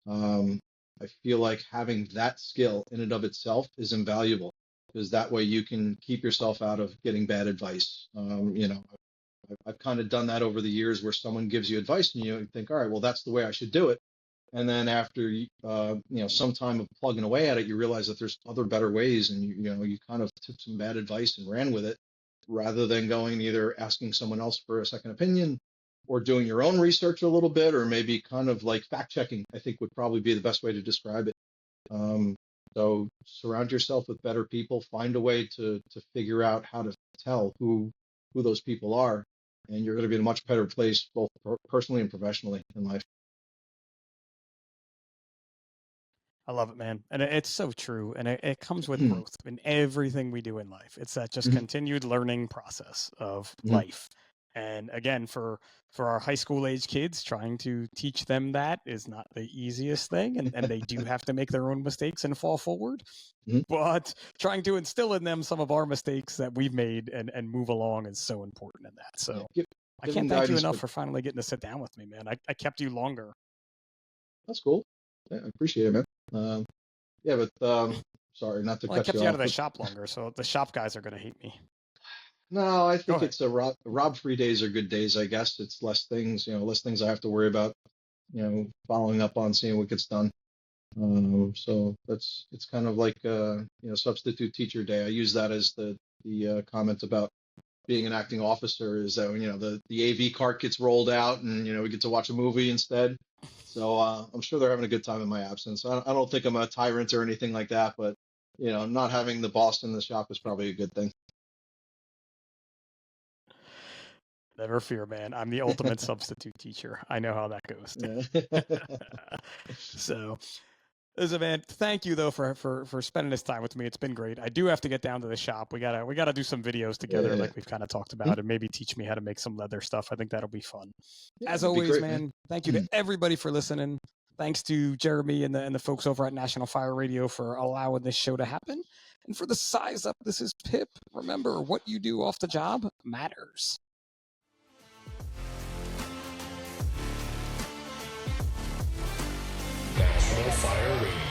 Speaker 3: I feel like having that skill in and of itself is invaluable. because that way you can keep yourself out of getting bad advice. I've kind of done that over the years where someone gives you advice and you think, all right, well, that's the way I should do it. And then after some time of plugging away at it, you realize that there's other better ways, and you kind of took some bad advice and ran with it, rather than going either asking someone else for a second opinion or doing your own research a little bit, or maybe kind of like fact checking, I think would probably be the best way to describe it. Um, so surround yourself with better people, find a way to figure out how to tell who those people are, and you're going to be in a much better place both personally and professionally in life.
Speaker 2: I love it, man. And it's so true. And it comes with growth in everything we do in life. It's that just
Speaker 3: Mhm,
Speaker 2: continued learning process of
Speaker 3: mhm.
Speaker 2: life. And again, for our high school age kids, trying to teach them that is not the easiest thing. And they do have to make their own mistakes and fall forward.
Speaker 3: Mhm.
Speaker 2: But trying to instill in them some of our mistakes that we've made and move along is so important in that.
Speaker 3: Yeah,
Speaker 2: So I
Speaker 3: give
Speaker 2: can't
Speaker 3: them
Speaker 2: thank you
Speaker 3: guidance,
Speaker 2: enough
Speaker 3: but
Speaker 2: for finally getting to sit down with me, man. I kept you longer.
Speaker 3: that's cool. Yeah, I appreciate it, man. Yeah, but sorry, not to
Speaker 2: Well, I
Speaker 3: cut
Speaker 2: kept
Speaker 3: you
Speaker 2: you out of
Speaker 3: off,
Speaker 2: the
Speaker 3: but
Speaker 2: shop longer, so the shop guys are going to hate me.
Speaker 3: no, I
Speaker 2: Go
Speaker 3: think
Speaker 2: ahead.
Speaker 3: it's a rob free days are good days, I guess. It's less things I have to worry about, following up on, seeing what gets done. So it's kind of like substitute teacher day. I use that as the comment about being an acting officer, is that when the AV cart gets rolled out and we get to watch a movie instead. So I'm sure they're having a good time in my absence. I don't think I'm a tyrant or anything like that, but not having the boss in the shop is probably a good thing.
Speaker 2: Never fear, man. I'm the ultimate substitute teacher. I know how that goes.
Speaker 3: Yeah.
Speaker 2: So, listen, man. Thank you though for spending this time with me. It's been great. I do have to get down to the shop. We gotta do some videos
Speaker 3: Yeah,
Speaker 2: together,
Speaker 3: yeah, yeah.
Speaker 2: like we've kind of talked
Speaker 3: Mhm.
Speaker 2: about, and maybe teach me how to make some leather stuff. I think that'll be fun.
Speaker 3: Yeah,
Speaker 2: As
Speaker 3: that'd be
Speaker 2: always,
Speaker 3: great, man.
Speaker 2: man. Thank you to everybody for listening. Thanks to Jeremy and the folks over at National Fire Radio for allowing this show to happen. And for the size up, this is Pip. Remember, what you do off the job matters.
Speaker 1: National Fire Radio.